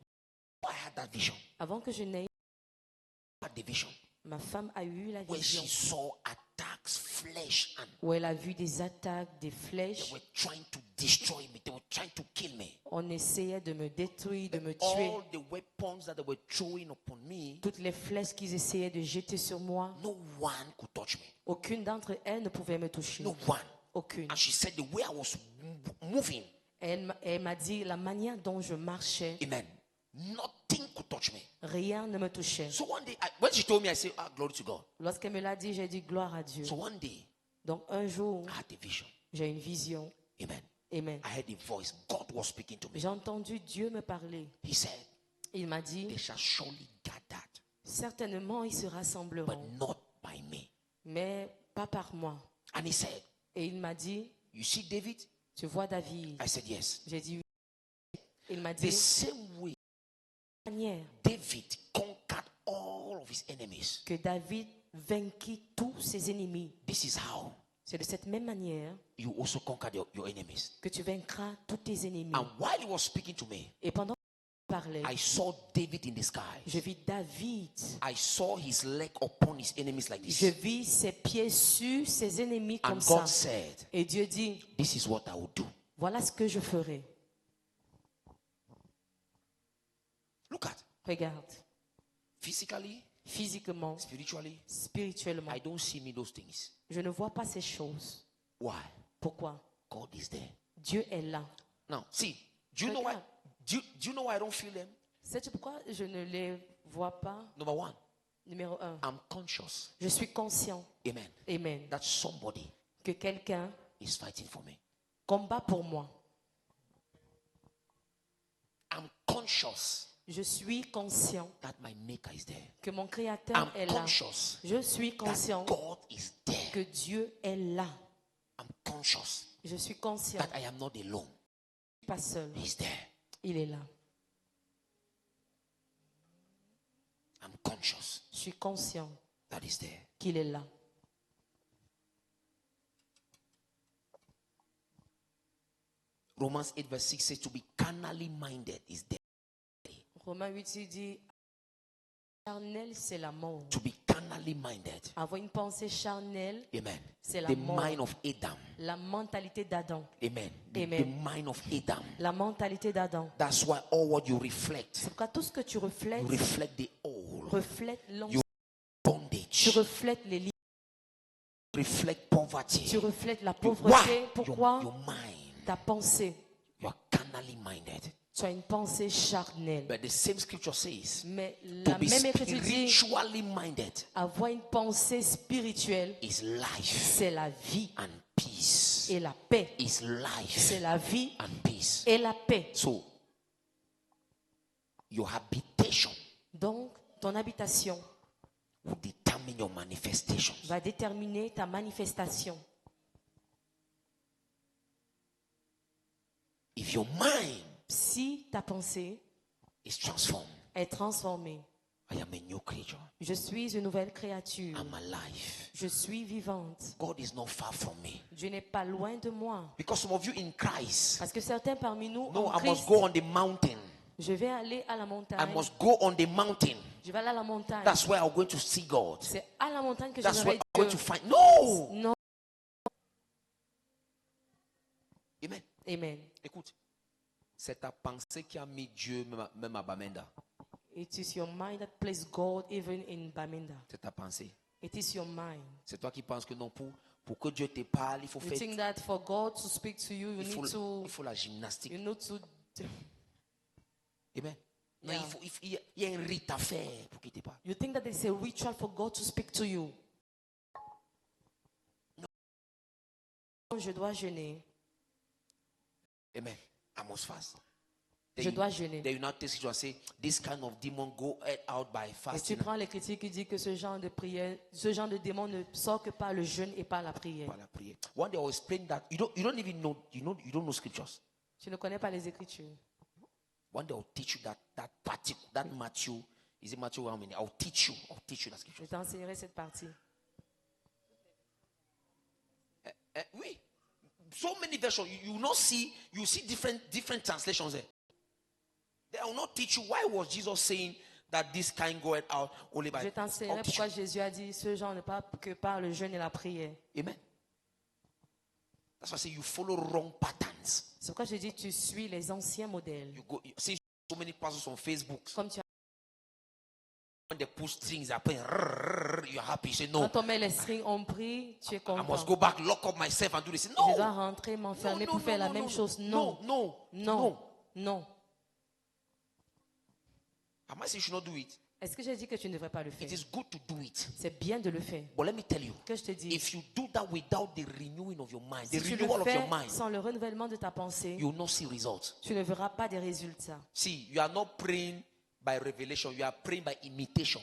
S2: I had that vision.
S1: avant que je n'aie,
S2: I had the vision
S1: ma femme a eu la
S2: where
S1: vision
S2: she saw attacks, flesh, and
S1: où elle a vu des attaques, des
S2: they
S1: flèches.
S2: were trying to destroy me. They were trying to kill me.
S1: On essayait de me détruire, de me tuer.
S2: All the weapons that they were throwing upon me,
S1: Toutes les flèches qu'ils essayaient de jeter sur moi,
S2: no one could touch me.
S1: aucune d'entre elles ne pouvait me toucher.
S2: No one.
S1: Aucune.
S2: And she said the way I was moving,
S1: Elle m'a dit la manière dont je marchais,
S2: amen, nothing could touch me.
S1: rien ne me touchait.
S2: So one day, when she told me, I said, glory to God.
S1: Lorsqu'elle me l'a dit, j'ai dit gloire à Dieu.
S2: So one day,
S1: Donc un jour,
S2: I had a vision.
S1: j'ai une vision.
S2: Amen.
S1: Amen.
S2: I heard a voice. God was speaking to me.
S1: J'ai entendu Dieu me parler.
S2: He said,
S1: Il m'a dit,
S2: they shall surely gather,
S1: certainement ils se
S2: but
S1: rassembleront,
S2: not by me.
S1: mais pas par moi.
S2: And he said,
S1: Et il m'a dit,
S2: you see David?
S1: tu vois David?
S2: I said, yes.
S1: J'ai dit oui. Il m'a
S2: The
S1: dit,
S2: same way
S1: de manière
S2: David conquered all of his enemies.
S1: que David vainquit tous ses ennemis.
S2: This is how
S1: C'est de cette même manière
S2: you also conquered your enemies.
S1: que tu vaincras tous tes ennemis.
S2: And while he was speaking to me,
S1: Et pendant parlait.
S2: I saw David in the skies.
S1: Je vis David.
S2: I saw his leg upon his enemies like
S1: Je
S2: this.
S1: vis ses pieds sur ses ennemis comme
S2: And
S1: ça.
S2: God said,
S1: Et Dieu dit,
S2: this is what I will do.
S1: voilà ce que je ferai.
S2: Look at.
S1: Regarde,
S2: Physically,
S1: physiquement,
S2: spiritually,
S1: spirituellement,
S2: I don't see me those things.
S1: je ne vois pas ces choses.
S2: Why?
S1: Pourquoi?
S2: God is there.
S1: Dieu est là.
S2: Now, see, do you know why? Do you know why I don't feel them?
S1: Sais-tu pourquoi je ne les vois pas?
S2: Number one,
S1: Numéro 1,
S2: I'm conscious.
S1: je suis conscient,
S2: Amen.
S1: amen,
S2: That somebody
S1: que quelqu'un
S2: is fighting for me.
S1: combat pour moi.
S2: I'm conscious
S1: Je suis conscient
S2: that my maker is there.
S1: que mon Créateur
S2: I'm
S1: est là.
S2: conscious
S1: Je suis conscient
S2: that God is there.
S1: que Dieu est là.
S2: I'm conscious
S1: Je suis conscient,
S2: that I am not alone.
S1: pas seul.
S2: He's there.
S1: Il est là.
S2: I'm conscious
S1: Je suis conscient
S2: that he's there.
S1: qu'il est là.
S2: Romans 8 verse 6 says to be carnally minded is death.
S1: Romains 8, il dit, charnel, c'est la mort.
S2: To be carnally minded.
S1: Avoir une pensée charnelle,
S2: Amen.
S1: c'est la
S2: The
S1: mort.
S2: mind of Adam.
S1: La mentalité d'Adam.
S2: Amen. The
S1: Amen.
S2: mind of Adam.
S1: La mentalité d'Adam.
S2: That's why all what you reflect,
S1: C'est pourquoi tout ce que tu reflètes,
S2: you reflect the old
S1: reflète l'ancien. Tu
S2: bondage.
S1: reflètes les limites.
S2: Reflect poverty.
S1: Tu reflètes la
S2: Why?
S1: pauvreté. Pourquoi?
S2: Your mind.
S1: Ta pensée.
S2: You are carnally minded.
S1: Tu as une pensée charnelle.
S2: But the same scripture says
S1: Mais
S2: to
S1: la
S2: be
S1: même écriture dit,
S2: spiritually minded
S1: avoir une pensée spirituelle,
S2: is life
S1: c'est la vie
S2: and peace.
S1: et la paix.
S2: Is life
S1: C'est la vie
S2: and peace.
S1: et la paix.
S2: So, your habitation
S1: Donc, ton habitation
S2: will determine your manifestations.
S1: va déterminer ta manifestation.
S2: If your mind
S1: Si ta pensée
S2: is transformed,
S1: est transformée,
S2: I am a new creature.
S1: je suis une nouvelle créature.
S2: I'm alive.
S1: Je suis vivante.
S2: God is not far from me.
S1: Dieu n'est pas loin de moi.
S2: Because some of you in Christ,
S1: Parce que certains parmi nous,
S2: no,
S1: en
S2: I must
S1: Christ,
S2: go on the mountain.
S1: je vais aller à la
S2: I
S1: montagne.
S2: must go on the mountain.
S1: Je vais aller à la montagne.
S2: That's where I'm going to see God.
S1: C'est à la montagne que je
S2: That's where
S1: verrai
S2: I'm going to
S1: Dieu.
S2: find. No!
S1: Non.
S2: Amen.
S1: Amen.
S2: Écoute, c'est ta pensée qui a mis Dieu même à Bamenda.
S1: It is your mind that placed God even in Bamenda.
S2: C'est ta pensée.
S1: It is your mind.
S2: C'est toi qui penses que non, pour que Dieu te parle, il faut
S1: You
S2: faire.
S1: think that for God to speak to you,
S2: Il faut la gymnastique.
S1: you need to.
S2: Amen. Non,
S1: Yeah.
S2: il y a un rite à faire pour qu'il te parle.
S1: You think that there's a ritual for God to speak to you. Je dois jeûner.
S2: Amen. I must fast.
S1: Je dois jeûner.
S2: The United States will say, this kind of demon go out by
S1: Et tu
S2: fasting.
S1: prends les critiques qui disent que ce genre de prière, ce genre de démon ne sort que par le jeûne et par la prière.
S2: Par la prière. One day I will explain that. You don't even know, you don't know scriptures.
S1: Tu ne connais pas les Écritures.
S2: One day I'll teach you that Matthew. Is it Matthew how many? I'll teach you that scripture.
S1: Je t'enseignerai cette partie.
S2: Oui. So many versions. You not see, you see different translations there. They will not teach you why was Jesus saying that this kind go out only by.
S1: Je t'enseignerai pourquoi Jésus a dit ce genre ne pas que par le jeûne et la prière.
S2: Amen. That's why I say you follow wrong patterns.
S1: C'est pourquoi je dis tu suis les anciens modèles.
S2: You see so many pastors on Facebook.
S1: Comme tu as,
S2: When they push things up, you're happy. You say no.
S1: quand on met les strings, on prie, tu es
S2: I
S1: content.
S2: must go back, lock up myself and do this.
S1: Je dois
S2: No.
S1: rentrer, m'enfermer
S2: No,
S1: pour faire la même chose. Non,
S2: No.
S1: non, non.
S2: Am I saying you should not do it?
S1: Est-ce que j'ai dit que tu ne devrais pas le faire?
S2: It is good to do it.
S1: C'est bien de le faire.
S2: But let me tell you,
S1: Que je te dis,
S2: if you do that without the renewing of your mind, the
S1: si tu
S2: renewal
S1: le
S2: of your
S1: fais
S2: mind,
S1: sans le renouvellement de ta pensée,
S2: you will not see results.
S1: tu ne verras pas des résultats.
S2: See, you are not praying by revelation, you are praying by imitation.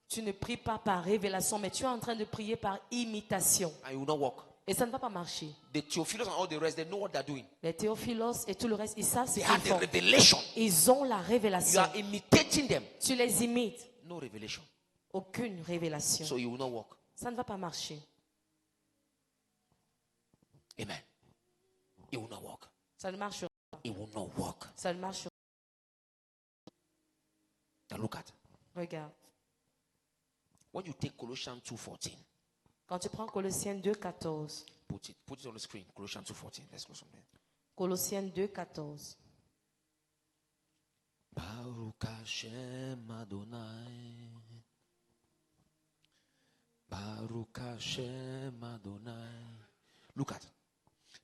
S1: Tu ne pries pas par révélation, mais tu es en train de prier par imitation.
S2: And you will not work.
S1: Et ça ne va pas marcher.
S2: The Theophilus and all the rest, they know what they're doing.
S1: Les théophilos et tout le reste, ils savent ce
S2: They
S1: qu'ils
S2: have the
S1: font.
S2: revelation.
S1: Ils ont la
S2: You
S1: révélation.
S2: are imitating them.
S1: Tu les imites.
S2: No revelation.
S1: Aucune révélation.
S2: So you will not work.
S1: Ça ne va pas marcher.
S2: Amen. It will not work.
S1: Ça ne marchera pas.
S2: It will not work.
S1: Ça ne marchera
S2: look at.
S1: Regarde.
S2: When you take Colossians 2:14,
S1: Quand tu prends Colossiens 2,14.
S2: put it on the screen. Colossians 2:14. Let's go somewhere.
S1: Colossiens 2,14.
S2: Baruch Hashem Adonai. Baruch Hashem Adonai. Look at.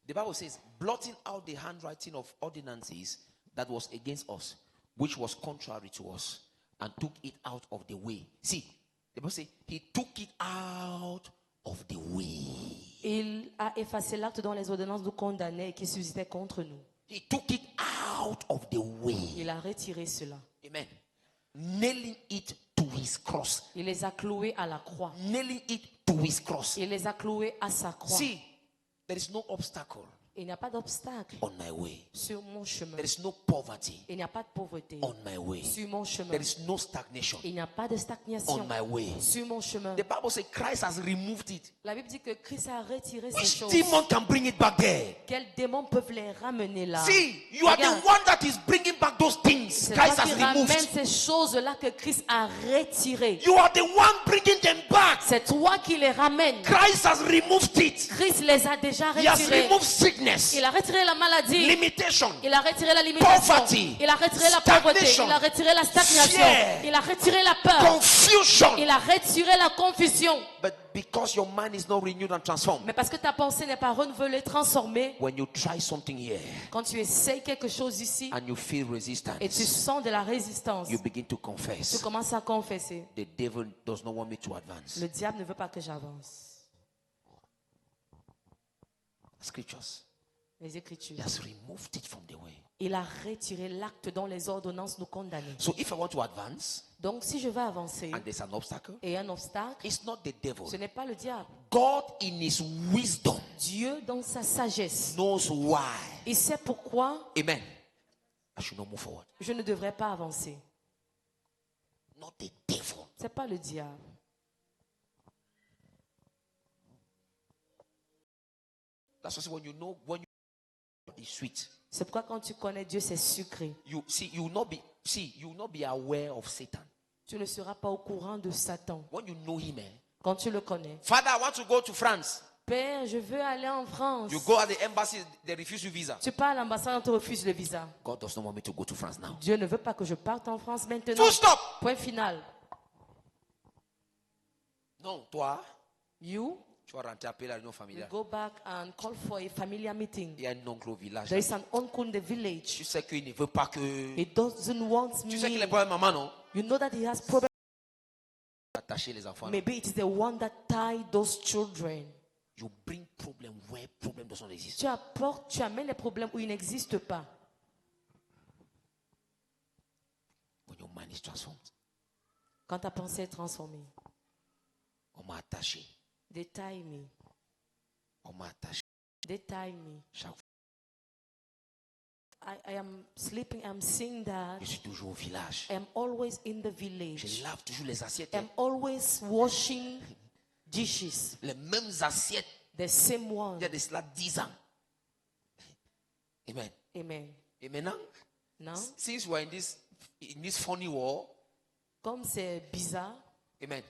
S2: The Bible says, blotting out the handwriting of ordinances that was against us, which was contrary to us, and took it out of the way. See, the Bible says, he took it out of the way.
S1: Il a effacé l'acte dont les ordonnances nous condamnaient et qui suscitaient contre nous.
S2: He took it out of the way.
S1: Il a retiré cela.
S2: Amen. Nailing it to his cross.
S1: Il les a cloués à la croix.
S2: Nailing it to his cross.
S1: Il les a cloués à sa croix.
S2: See, there is no obstacle
S1: Il n'y a pas d'obstacle
S2: on my way.
S1: sur mon chemin.
S2: There is no poverty
S1: Il n'y a pas de pauvreté
S2: on my way.
S1: sur mon chemin.
S2: There is no stagnation
S1: Il n'y a pas de
S2: on
S1: stagnation
S2: my way.
S1: sur mon chemin.
S2: The Bible says Christ has removed it.
S1: La Bible dit que Christ a retiré ces
S2: Which
S1: choses.
S2: demon can bring it back there?
S1: Quels démons peuvent les ramener là?
S2: See, you are
S1: Regarde.
S2: the one that is bringing back those things
S1: C'est
S2: Christ
S1: toi
S2: has
S1: qui ramène
S2: removed.
S1: ces choses-là que Christ a retirées.
S2: You are the one bringing them back.
S1: C'est toi qui les ramènes.
S2: Christ has removed it.
S1: Christ les a déjà
S2: He has
S1: retirées.
S2: removed sickness,
S1: Il a retiré la maladie.
S2: limitation,
S1: Il a retiré la limitation.
S2: Poverty,
S1: Il a retiré la pauvreté.
S2: stagnation,
S1: Il a retiré la stagnation.
S2: fear,
S1: Il a retiré la peur.
S2: confusion.
S1: Il a retiré la confusion.
S2: But because your mind is not renewed and transformed,
S1: Mais parce que ta pensée n'est pas renouvelée, transformée,
S2: when you try something here
S1: quand tu essayes quelque chose ici
S2: and you feel
S1: et tu
S2: resistance,
S1: sens de la résistance,
S2: you begin to
S1: tu
S2: confess.
S1: commences à confesser.
S2: The devil does not want me to advance.
S1: Le diable ne veut pas que j'avance.
S2: Scriptures.
S1: Les Écritures.
S2: He has removed it from the way.
S1: Il a retiré l'acte dont les ordonnances nous condamnaient.
S2: So if I want to advance
S1: Donc si je veux avancer
S2: and there's an obstacle,
S1: et un obstacle,
S2: it's not the devil.
S1: ce n'est pas le diable.
S2: God in his wisdom
S1: Dieu dans sa sagesse,
S2: knows why.
S1: il sait pourquoi
S2: Amen. I should not move forward.
S1: je ne devrais pas avancer.
S2: Not the devil.
S1: Ce n'est pas le diable.
S2: That's why when you know it's sweet.
S1: C'est pourquoi quand tu connais Dieu, c'est sucré.
S2: You will not be aware of Satan.
S1: Tu ne seras pas au courant de Satan.
S2: When you know him,
S1: Quand tu le connais.
S2: Father, I want to go to France.
S1: Père, je veux aller en France.
S2: You go at the embassy, they refuse you visa.
S1: Tu pars à l'ambassade, on te refuse le visa.
S2: God does not want me to go to France now.
S1: Dieu ne veut pas que je parte en France maintenant.
S2: Full stop.
S1: Point final.
S2: Non, toi,
S1: You
S2: tu vas rentrer appeler la réunion familiale.
S1: go back and call for a familiar meeting.
S2: Il y a un oncle au village.
S1: There is an uncle in the village.
S2: Tu sais qu'il ne veut pas que.
S1: He doesn't want
S2: Tu sais qu'il est
S1: me.
S2: pas un maman, non?
S1: You know that he has problems.
S2: Attacher les enfants.
S1: Maybe it is the one that tied those children.
S2: You bring problem where problem doesn't exist.
S1: Tu amènes les problèmes où ils n'existent pas.
S2: When your mind is transformed,
S1: Quand ta pensée est transformée.
S2: on m'a attaché.
S1: They tie me.
S2: On m'a attaché.
S1: They tie me.
S2: Chaque fois,
S1: I am sleeping. I'm seeing that.
S2: je suis toujours au village.
S1: I'm always in the village.
S2: Je lave toujours les assiettes.
S1: I'm always washing dishes.
S2: Les mêmes assiettes.
S1: The same one.
S2: Il y a de cela 10 ans. Amen.
S1: Amen.
S2: Et maintenant,
S1: Non?
S2: since we're in this funny war,
S1: Comme c'est bizarre.
S2: amen.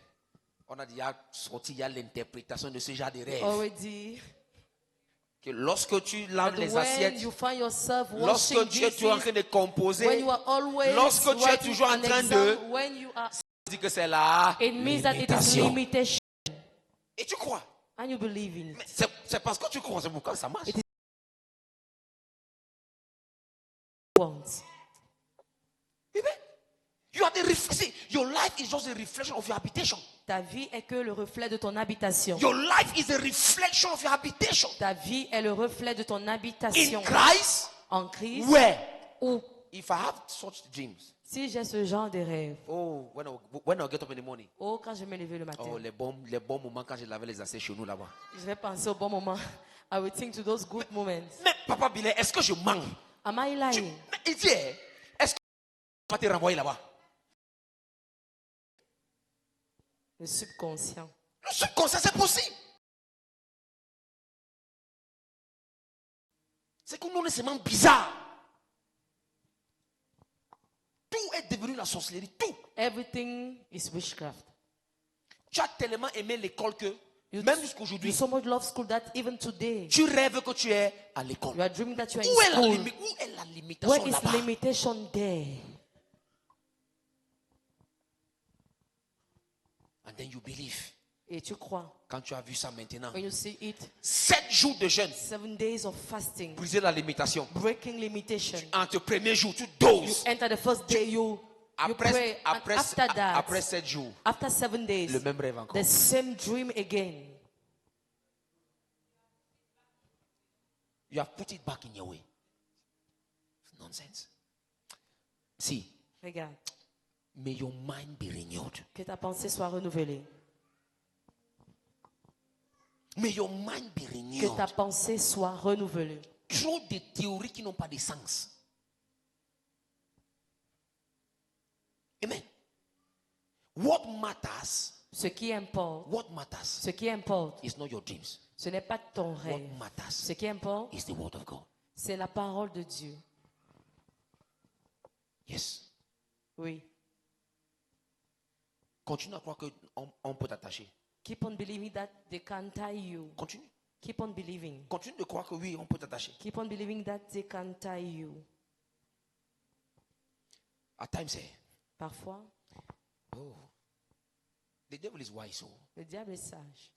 S2: On a déjà sorti, il y a l'interprétation de ce genre de rêve.
S1: Already.
S2: Que lorsque tu laves
S1: That
S2: les
S1: when
S2: assiettes,
S1: you find yourself
S2: lorsque
S1: washing
S2: tu es toujours en
S1: dishes,
S2: train de composer,
S1: when you are always
S2: lorsque tu es
S1: writing
S2: toujours en
S1: an
S2: train
S1: exam,
S2: de-
S1: when you are,
S2: dit que c'est la
S1: it means that it is
S2: limitation.
S1: limitation.
S2: Et tu crois.
S1: And you believe in
S2: Mais
S1: it.
S2: c'est parce que tu crois, c'est pourquoi ça marche.
S1: It is want.
S2: Amen. You are the see, your life is just a reflection of your habitation.
S1: Ta vie est que le reflet de ton habitation.
S2: Your life is a reflection of your habitation.
S1: Ta vie est le reflet de ton habitation.
S2: In Christ,
S1: En Christ.
S2: where?
S1: Ou
S2: If I have such dreams,
S1: si j'ai ce genre de rêve.
S2: oh, when I get up in the morning,
S1: Oh, quand je me lever le matin.
S2: oh, les bons moments quand je lavais les assiettes chez nous là-bas.
S1: Je vais penser au bon moment. I will think to those good moments.
S2: Mais Papa Billet, est-ce que je manque?
S1: Am I lying?
S2: Mais il dit, est-ce que tu vas te renvoyer là-bas?
S1: Le subconscient.
S2: Le subconscient, c'est possible. C'est que nous, on est seulement bizarre. Tout est est devenu la sorcellerie. Tout.
S1: Everything is witchcraft.
S2: Tu as tellement aimé l'école que,
S1: You,
S2: même
S1: you
S2: jusqu'aujourd'hui,
S1: so much love school that even today,
S2: tu rêves que tu es à l'école.
S1: you are dreaming that you are
S2: Où est
S1: in
S2: la
S1: school.
S2: limite? Où est la
S1: Where
S2: limitation
S1: is
S2: là-bas?
S1: limitation there?
S2: And then you believe.
S1: Et tu crois.
S2: Quand tu as vu ça maintenant,
S1: When you see it,
S2: 7 jours de jeûne,
S1: 7 days of fasting,
S2: briser la limitation.
S1: breaking limitation.
S2: Entre le premier jour, tu
S1: You
S2: doses.
S1: enter the first day, you pray, and after that,
S2: après 7 jours,
S1: after 7 days,
S2: le même rêve encore.
S1: the same dream again.
S2: You have put it back in your way. It's nonsense. See,
S1: Regarde,
S2: may your mind be renewed.
S1: que ta pensée soit renouvelée.
S2: May your mind be
S1: Que
S2: renewed.
S1: ta pensée soit renouvelée.
S2: Trop de théories qui n'ont pas de sens. Amen. What matters
S1: Ce qui importe, ce qui importe,
S2: is not your dreams.
S1: ce n'est pas ton
S2: What
S1: rêve.
S2: matters
S1: Ce qui importe,
S2: is the word of God.
S1: c'est la parole de Dieu.
S2: Yes.
S1: Oui.
S2: Continue à croire qu'on peut t'attacher.
S1: Keep on believing that they can tie you.
S2: Continue.
S1: Keep on believing.
S2: Continue de croire que oui, on peut t'attacher.
S1: Keep on believing that they can tie you.
S2: At times, say,
S1: Parfois,
S2: oh, the devil is wise. Oh.
S1: le diable est sage.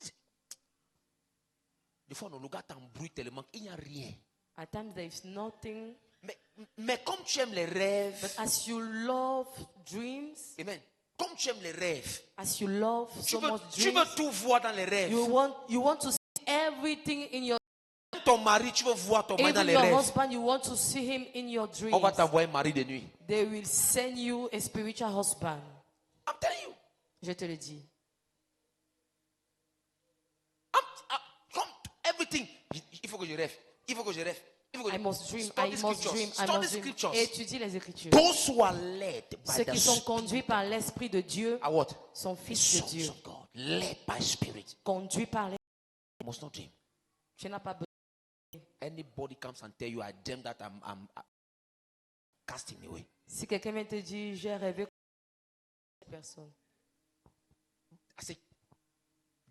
S2: Des fois, le gars t'embrouille tellement qu'il n'y a rien.
S1: At times there is nothing.
S2: Mais comme tu aimes les rêves,
S1: But as you love dreams,
S2: amen. Comme tu aimes les rêves,
S1: as you love so much
S2: tu veux
S1: dreams,
S2: tout voir dans les rêves.
S1: you want to see everything in your
S2: Ton mari, tu veux voir ton mari dans
S1: even
S2: les
S1: your
S2: rêves.
S1: husband, you want to see him in your dreams.
S2: On va t'envoyer un mari de nuit.
S1: They will send you a spiritual husband.
S2: I'm telling you.
S1: Je te le dis.
S2: Comme everything. Il faut que je rêve. Il faut que je rêve. Il faut que
S1: I must dream,
S2: Study
S1: I must
S2: scriptures.
S1: dream, I
S2: Study
S1: must dream.
S2: scriptures.
S1: Étudie les Écritures.
S2: Those who are led by
S1: Ceux
S2: the
S1: qui sont
S2: Spirit
S1: conduits par l'Esprit de Dieu
S2: are what?
S1: sont fils de
S2: Sons
S1: Dieu.
S2: of God. Led by Spirit.
S1: Conduits par l'Esprit.
S2: You must not dream.
S1: Tu n'as pas besoin.
S2: Anybody comes and tell you, I dream that I'm casting away.
S1: Si quelqu'un vient te dire, j'ai rêvé cette personne,
S2: I say,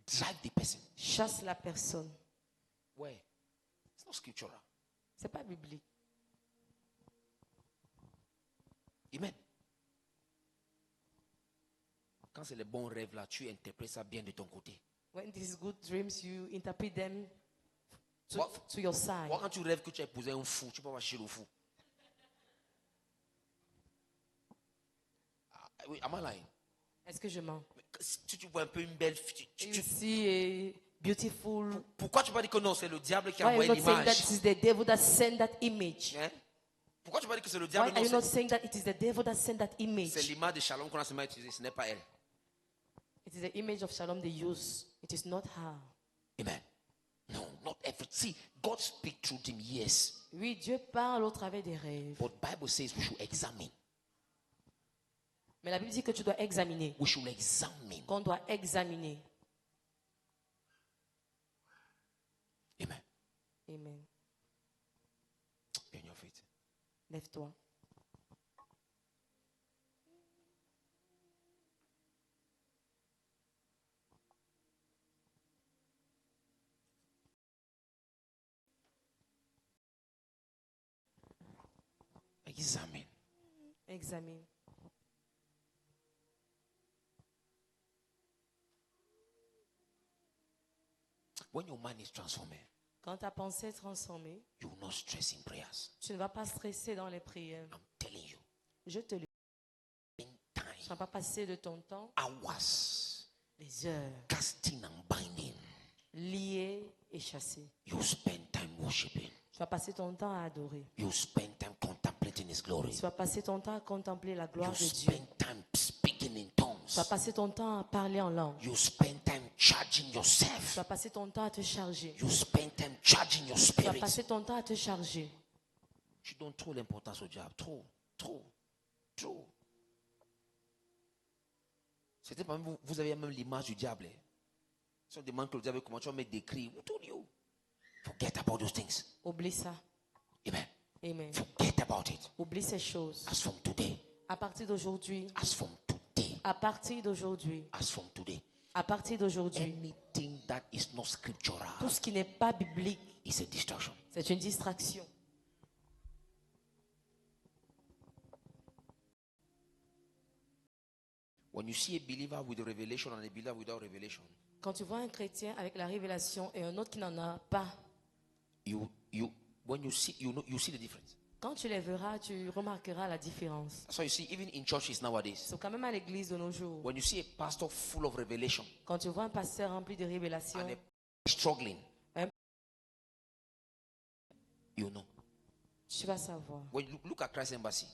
S2: drive the person.
S1: chasse la personne.
S2: Where? It's not scriptural.
S1: C'est pas biblique.
S2: Amen. Quand c'est les bons rêves là, tu interprètes ça bien de ton côté.
S1: When these good dreams, you interpret them
S2: What?
S1: to your side.
S2: Quand tu rêves que tu as épousé un fou, tu peux pas chercher le fou. Oui, am I lying?
S1: Est-ce que je mens?
S2: Si tu vois un peu une belle fille,
S1: You see a beautiful.
S2: pourquoi tu ne pas dire que non, c'est le diable qui a
S1: Why are you
S2: envoyé
S1: not saying that
S2: l'image?
S1: it is the devil that sent that image?
S2: Hein? Pourquoi tu ne pas dire que c'est le
S1: Why
S2: diable?
S1: are you
S2: Non,
S1: not saying that it is the devil that sent that
S2: c'est
S1: image?
S2: l'image de Shalom qu'on a seulement utilisée, ce n'est pas elle.
S1: It is the image of Shalom they use. It is not her.
S2: Amen. No, not every. See, God speaks through them, yes.
S1: Oui, Dieu parle au travers des rêves.
S2: But Bible says we should examine.
S1: Mais la Bible dit que tu dois examiner.
S2: We should examine.
S1: Qu'on doit examiner.
S2: Amen.
S1: Amen.
S2: Be on your feet.
S1: Lève-toi.
S2: Examine.
S1: Examine.
S2: When your mind is transformed,
S1: Quand ta pensée est transformée,
S2: you will not stress in prayers.
S1: tu ne vas pas stresser dans les prières.
S2: I'm telling you.
S1: Je te le dis.
S2: In
S1: Tu
S2: time,
S1: ne vas pas passer de ton temps,
S2: hours,
S1: des heures,
S2: casting and binding,
S1: lié et chassé.
S2: you spend time worshiping.
S1: Tu vas passer ton temps à adorer.
S2: You spend time contemplating His glory.
S1: Tu vas passer ton temps à contempler la gloire
S2: You
S1: de Dieu.
S2: spend time speaking in tongues.
S1: Tu vas passer ton temps à parler en langue.
S2: You spend time charging
S1: Tu
S2: yourself.
S1: vas passer ton temps à te charger.
S2: You spend time charging your
S1: Tu vas
S2: spirit.
S1: passer ton temps à te charger.
S2: Tu donnes trop l'importance au diable. Trop, trop, trop. C'était pas même vous avez même l'image du diable. Hein. Si on demande que le diable comment tu vas mettre des cris, who told you? Forget about those things.
S1: Oublie ça.
S2: Amen.
S1: Amen.
S2: Forget about it.
S1: Oublie ces choses.
S2: As from today,
S1: À partir d'aujourd'hui.
S2: As from today.
S1: À partir d'aujourd'hui.
S2: As from today.
S1: À partir d'aujourd'hui.
S2: Anything that is not scriptural.
S1: Tout ce qui n'est pas biblique.
S2: Is a distraction.
S1: C'est une distraction.
S2: When you see a believer with a revelation and a believer without revelation,
S1: quand tu vois un chrétien avec la révélation et un autre qui n'en a pas,
S2: when you see, you see the difference.
S1: Quand tu les verras, tu remarqueras la différence.
S2: So you see, even in churches nowadays,
S1: So quand même à l'église de nos jours,
S2: when you see a pastor full of revelation
S1: quand tu vois un pasteur rempli de révélations,
S2: and a struggling, you know.
S1: Tu vas savoir.
S2: When you look at Christ Embassy,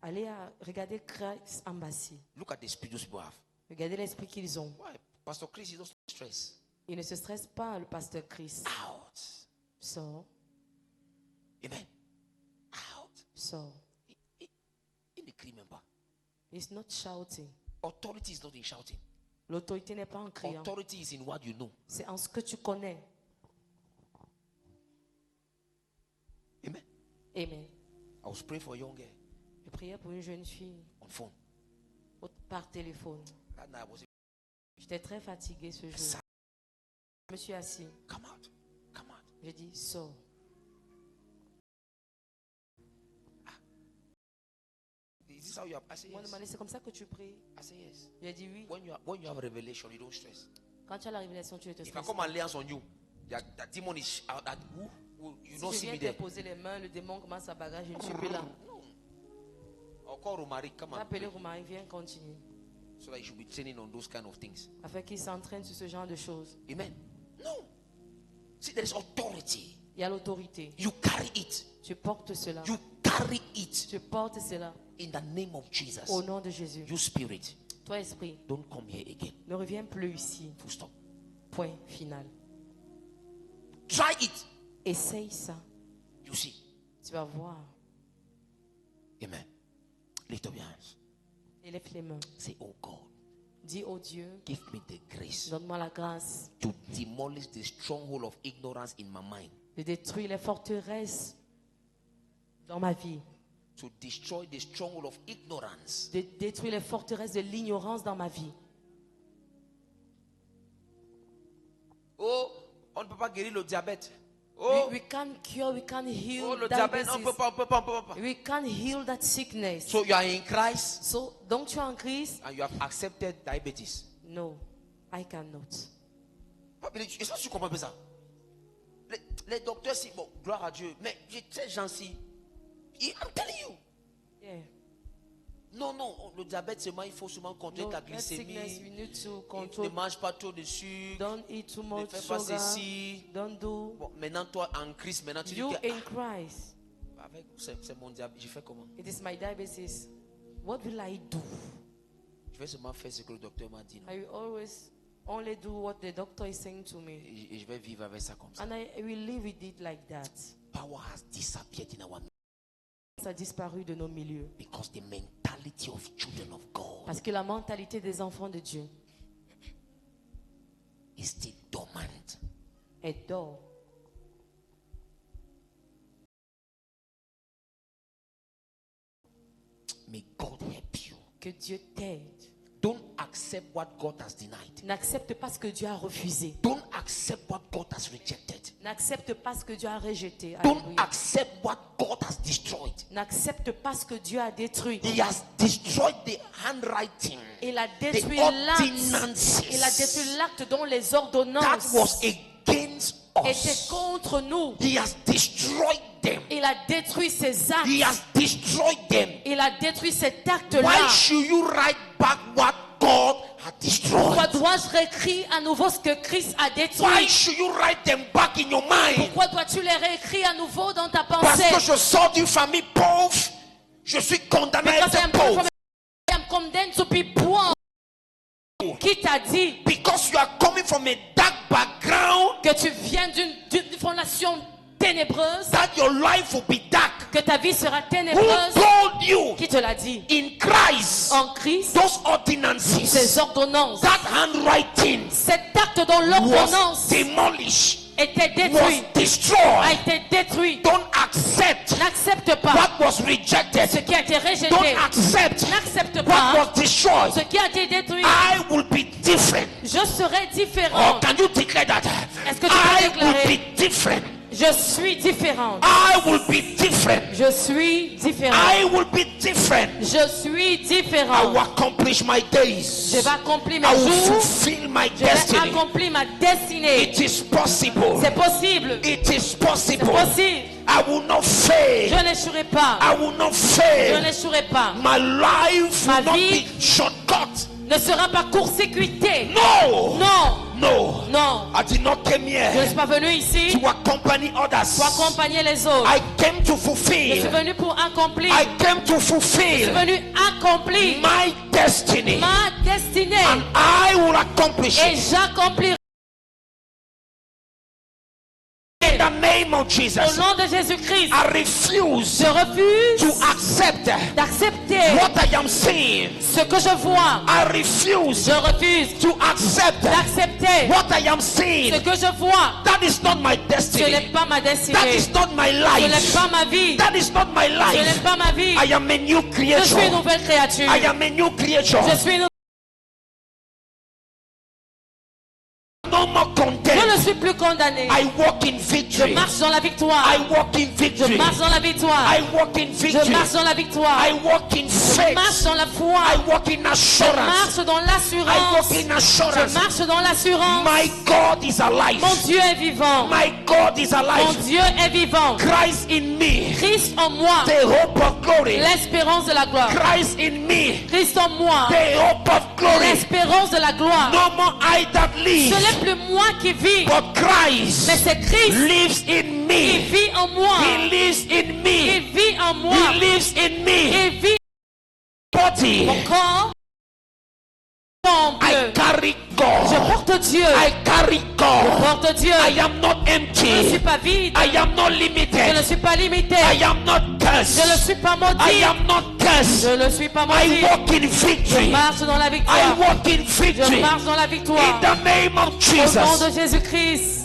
S1: allez regarder Christ Embassy.
S2: Look at the spirit those people have.
S1: Regardez l'esprit qu'ils ont.
S2: Why? Pastor Chris is not stressed.
S1: Il ne se stresse pas, le pasteur Chris.
S2: Out.
S1: So.
S2: Amen. Out.
S1: So.
S2: In the clean member.
S1: He's not shouting.
S2: Authority is not in shouting.
S1: L'autorité n'est pas en criant.
S2: Authority is in what you know.
S1: C'est en ce que tu connais.
S2: Amen.
S1: Amen.
S2: I was praying for a young girl.
S1: Je priais pour une jeune fille.
S2: On phone.
S1: Par téléphone.
S2: That night I was.
S1: J'étais très fatigué ce jour. Je me suis assis.
S2: Come out. Come out.
S1: J'ai dit, sors.
S2: Is this how you have? I say yes.
S1: C'est comme ça que tu pries.
S2: I say yes.
S1: J'ai dit oui.
S2: When you have revelation, you don't stress.
S1: Quand tu as la révélation, tu ne te
S2: If I
S1: stresses
S2: come
S1: pas.
S2: and lay hands on you, that demon is out. That you don't
S1: Si
S2: see
S1: je
S2: me
S1: viens
S2: there.
S1: te poser les mains, le démon commence à bagarre, je ne suis plus là.
S2: I'll call Romari. Come and
S1: Appelez Romari, viens continuer.
S2: so that you should be training on those kind of things.
S1: Afin qu'il s'entraîne sur ce genre de choses.
S2: Amen. No. See, there is authority.
S1: Il y a l'autorité.
S2: You carry it.
S1: Tu portes cela.
S2: You carry it.
S1: Tu portes cela.
S2: In the name of Jesus.
S1: Au nom de Jésus.
S2: You spirit.
S1: Toi, esprit,
S2: Don't come here again.
S1: ne reviens plus ici.
S2: Full stop.
S1: Point final.
S2: Try it.
S1: Essaye ça.
S2: You see.
S1: Tu vas voir.
S2: Amen. Lift up your hands.
S1: Élève les mains.
S2: Say, oh God.
S1: Dis au Dieu,
S2: Give me the grace
S1: donne-moi la grâce
S2: to demolish the stronghold of ignorance in my mind.
S1: de détruire les forteresses dans ma vie.
S2: To destroy the stronghold of ignorance.
S1: De détruire les forteresses de l'ignorance dans ma vie.
S2: Oh, on ne peut pas guérir le diabète. Oh,
S1: We can't cure, we can't heal
S2: oh le diabète, on ne peut
S1: diabetes.
S2: pas, on peut pas.
S1: We can't heal that sickness.
S2: So you are in Christ
S1: So, donc tu es en Christ?
S2: and you have accepted diabetes.
S1: No, I cannot.
S2: Et ça, tu comprends pas ça? Les docteurs, si, bon, gloire à Dieu, mais ces gens-ci, I'm telling you.
S1: Yeah.
S2: Non, le diabète, seulement, il faut seulement contrôler
S1: No,
S2: ta
S1: that sickness,
S2: glycémie.
S1: we need to
S2: Ne
S1: control.
S2: mange pas trop de sucre.
S1: Don't eat too
S2: Ne
S1: much
S2: fais pas
S1: sugar.
S2: ceci.
S1: Don't do.
S2: Bon, maintenant, toi, en Christ, maintenant, tu dis
S1: You
S2: que
S1: in Christ.
S2: avec c'est mon diabète, je fais comment?
S1: It is my diabetes. What will I do?
S2: Je vais seulement faire ce que le docteur m'a dit. Non?
S1: I will always only do what the doctor is saying to me.
S2: Et je vais vivre avec ça comme ça.
S1: And I will live with it like that.
S2: Power has disappeared in our
S1: Ça a disparu de nos milieux.
S2: because the mentality of children of God
S1: Parce que la mentalité des enfants de Dieu
S2: is still dormant.
S1: est d'or.
S2: May God help you.
S1: Que Dieu t'aide.
S2: Don't accept what God has denied.
S1: N'accepte pas ce que Dieu a refusé.
S2: Don't accept what God has rejected.
S1: N'accepte pas ce que Dieu a rejeté.
S2: Don't
S1: Alléluia.
S2: accept what God has destroyed.
S1: N'accepte pas ce que Dieu a détruit.
S2: He has destroyed the handwriting.
S1: Il a
S2: The
S1: détruit l'acte.
S2: ordinances
S1: Il a détruit l'acte dont les
S2: that
S1: ordonnances
S2: was against
S1: étaient
S2: us.
S1: contre nous.
S2: He has destroyed them.
S1: Il a détruit ces actes.
S2: He has destroyed them.
S1: Il a détruit cet acte-là.
S2: Why should you write back what God had destroyed?
S1: Pourquoi dois-je réécrire à nouveau ce que Christ a
S2: Why
S1: détruit?
S2: should you write them back in your mind?
S1: Pourquoi dois-tu les réécrire à nouveau dans ta
S2: Parce que
S1: pensée?
S2: je sors d'une famille pauvre, je suis condamné à
S1: Because I
S2: être
S1: am coming
S2: pauvre.
S1: from I am condemned to be poor. Qui t'a dit
S2: Because you are coming from a dark background,
S1: que tu viens d'une fondation ténébreuse,
S2: that your life will be dark.
S1: que ta vie sera
S2: Who
S1: ténébreuse?
S2: told you?
S1: Qui te l'a dit?
S2: In Christ,
S1: En Christ,
S2: those ordinances,
S1: ces ordonnances,
S2: that handwriting
S1: cet acte dans
S2: was
S1: l'ordonnance
S2: demolished.
S1: était
S2: was
S1: détruit, a
S2: destroyed.
S1: été détruit.
S2: Don't accept
S1: N'accepte pas
S2: what was
S1: ce
S2: rejected.
S1: qui a été rejeté.
S2: Don't accept
S1: N'accepte
S2: what
S1: pas
S2: was destroyed.
S1: ce qui a été détruit.
S2: I will be different.
S1: Je serai
S2: Or
S1: différent.
S2: can you declare that?
S1: Est-ce que tu peux
S2: I will
S1: déclarer?
S2: be different.
S1: Je suis différent.
S2: I will be different.
S1: Je suis différent.
S2: I will be different.
S1: Je suis
S2: I
S1: différent.
S2: will accomplish my days.
S1: Je vais accomplir mes
S2: I will
S1: jours.
S2: fulfill my
S1: Je vais
S2: destiny.
S1: accomplir ma destinée.
S2: It is possible.
S1: C'est possible.
S2: It is
S1: C'est
S2: possible.
S1: possible.
S2: I will not fail.
S1: Je n'échouerai pas.
S2: I will not
S1: Je
S2: fail.
S1: n'échouerai pas.
S2: My life
S1: Ma
S2: will not
S1: vie
S2: be shortcut.
S1: Ne sera pas court-circuité.
S2: No.
S1: Non.
S2: No.
S1: Non.
S2: I did not come
S1: Je ne
S2: here
S1: suis pas venu ici
S2: to accompany others.
S1: pour accompagner les autres.
S2: I came to
S1: Je suis
S2: fulfill.
S1: venu pour accomplir.
S2: I came to
S1: Je suis
S2: fulfill
S1: venu accomplir
S2: my destiny.
S1: ma destinée.
S2: And I will accomplish
S1: Et
S2: it.
S1: j'accomplirai.
S2: In the name of
S1: Au
S2: Jesus.
S1: nom de Jésus-Christ,
S2: I refuse
S1: je refuse
S2: to accept
S1: d'accepter
S2: what I am seeing.
S1: ce que je vois.
S2: I refuse
S1: Je refuse
S2: to accept
S1: d'accepter
S2: what I am
S1: ce
S2: seeing.
S1: que je vois.
S2: That is not my
S1: Ce
S2: destiny.
S1: n'est pas ma
S2: That
S1: destinée.
S2: is not my
S1: Ce n'est
S2: life.
S1: pas ma vie.
S2: That is not my
S1: Ce n'est
S2: life.
S1: pas ma vie.
S2: I am a new
S1: Je suis une
S2: creature.
S1: nouvelle créature.
S2: I am a new creature.
S1: Je suis une...
S2: No more
S1: Je
S2: condemned.
S1: ne suis plus condamné.
S2: I walk in
S1: Je
S2: victory.
S1: marche dans la victoire.
S2: I walk in
S1: Je
S2: victory.
S1: marche dans la victoire.
S2: I walk in
S1: Je
S2: victory.
S1: marche dans la victoire.
S2: I walk in
S1: Je marche
S2: faith.
S1: dans la foi.
S2: I walk in
S1: Je
S2: assurance.
S1: marche dans
S2: I
S1: l'assurance.
S2: walk in
S1: Je
S2: assurance.
S1: marche dans l'assurance.
S2: My God is alive.
S1: Mon Dieu est vivant.
S2: My God is
S1: Mon
S2: alive.
S1: Dieu est vivant.
S2: Christ in me,
S1: Christ en moi.
S2: the hope of glory.
S1: L'espérance de la gloire.
S2: Christ in me,
S1: Christ en moi.
S2: the hope of glory.
S1: L'espérance de la gloire.
S2: No more I that
S1: Ce
S2: live,
S1: n'est plus moi qui vis,
S2: but
S1: mais
S2: Christ
S1: c'est Christ
S2: lives in
S1: qui
S2: me.
S1: vit en moi.
S2: He lives in
S1: Il
S2: me.
S1: vit en moi.
S2: He lives in me.
S1: Il vit
S2: Body.
S1: mon corps.
S2: I
S1: Temple.
S2: carry
S1: Je
S2: God.
S1: porte Dieu.
S2: I carry
S1: Je
S2: God.
S1: porte Dieu.
S2: I am not
S1: Je ne suis
S2: empty.
S1: pas vide.
S2: I am not
S1: Je ne
S2: limited.
S1: suis pas limité.
S2: I am not
S1: Je ne
S2: cursed.
S1: suis pas
S2: I
S1: maudit.
S2: am not cursed.
S1: Je ne suis pas
S2: I
S1: maudit.
S2: walk in
S1: Je
S2: victory.
S1: marche dans la
S2: I
S1: victoire.
S2: walk in
S1: Je
S2: victory.
S1: marche dans la
S2: In
S1: victoire.
S2: the name of
S1: Au nom
S2: Jesus.
S1: de Jésus-Christ.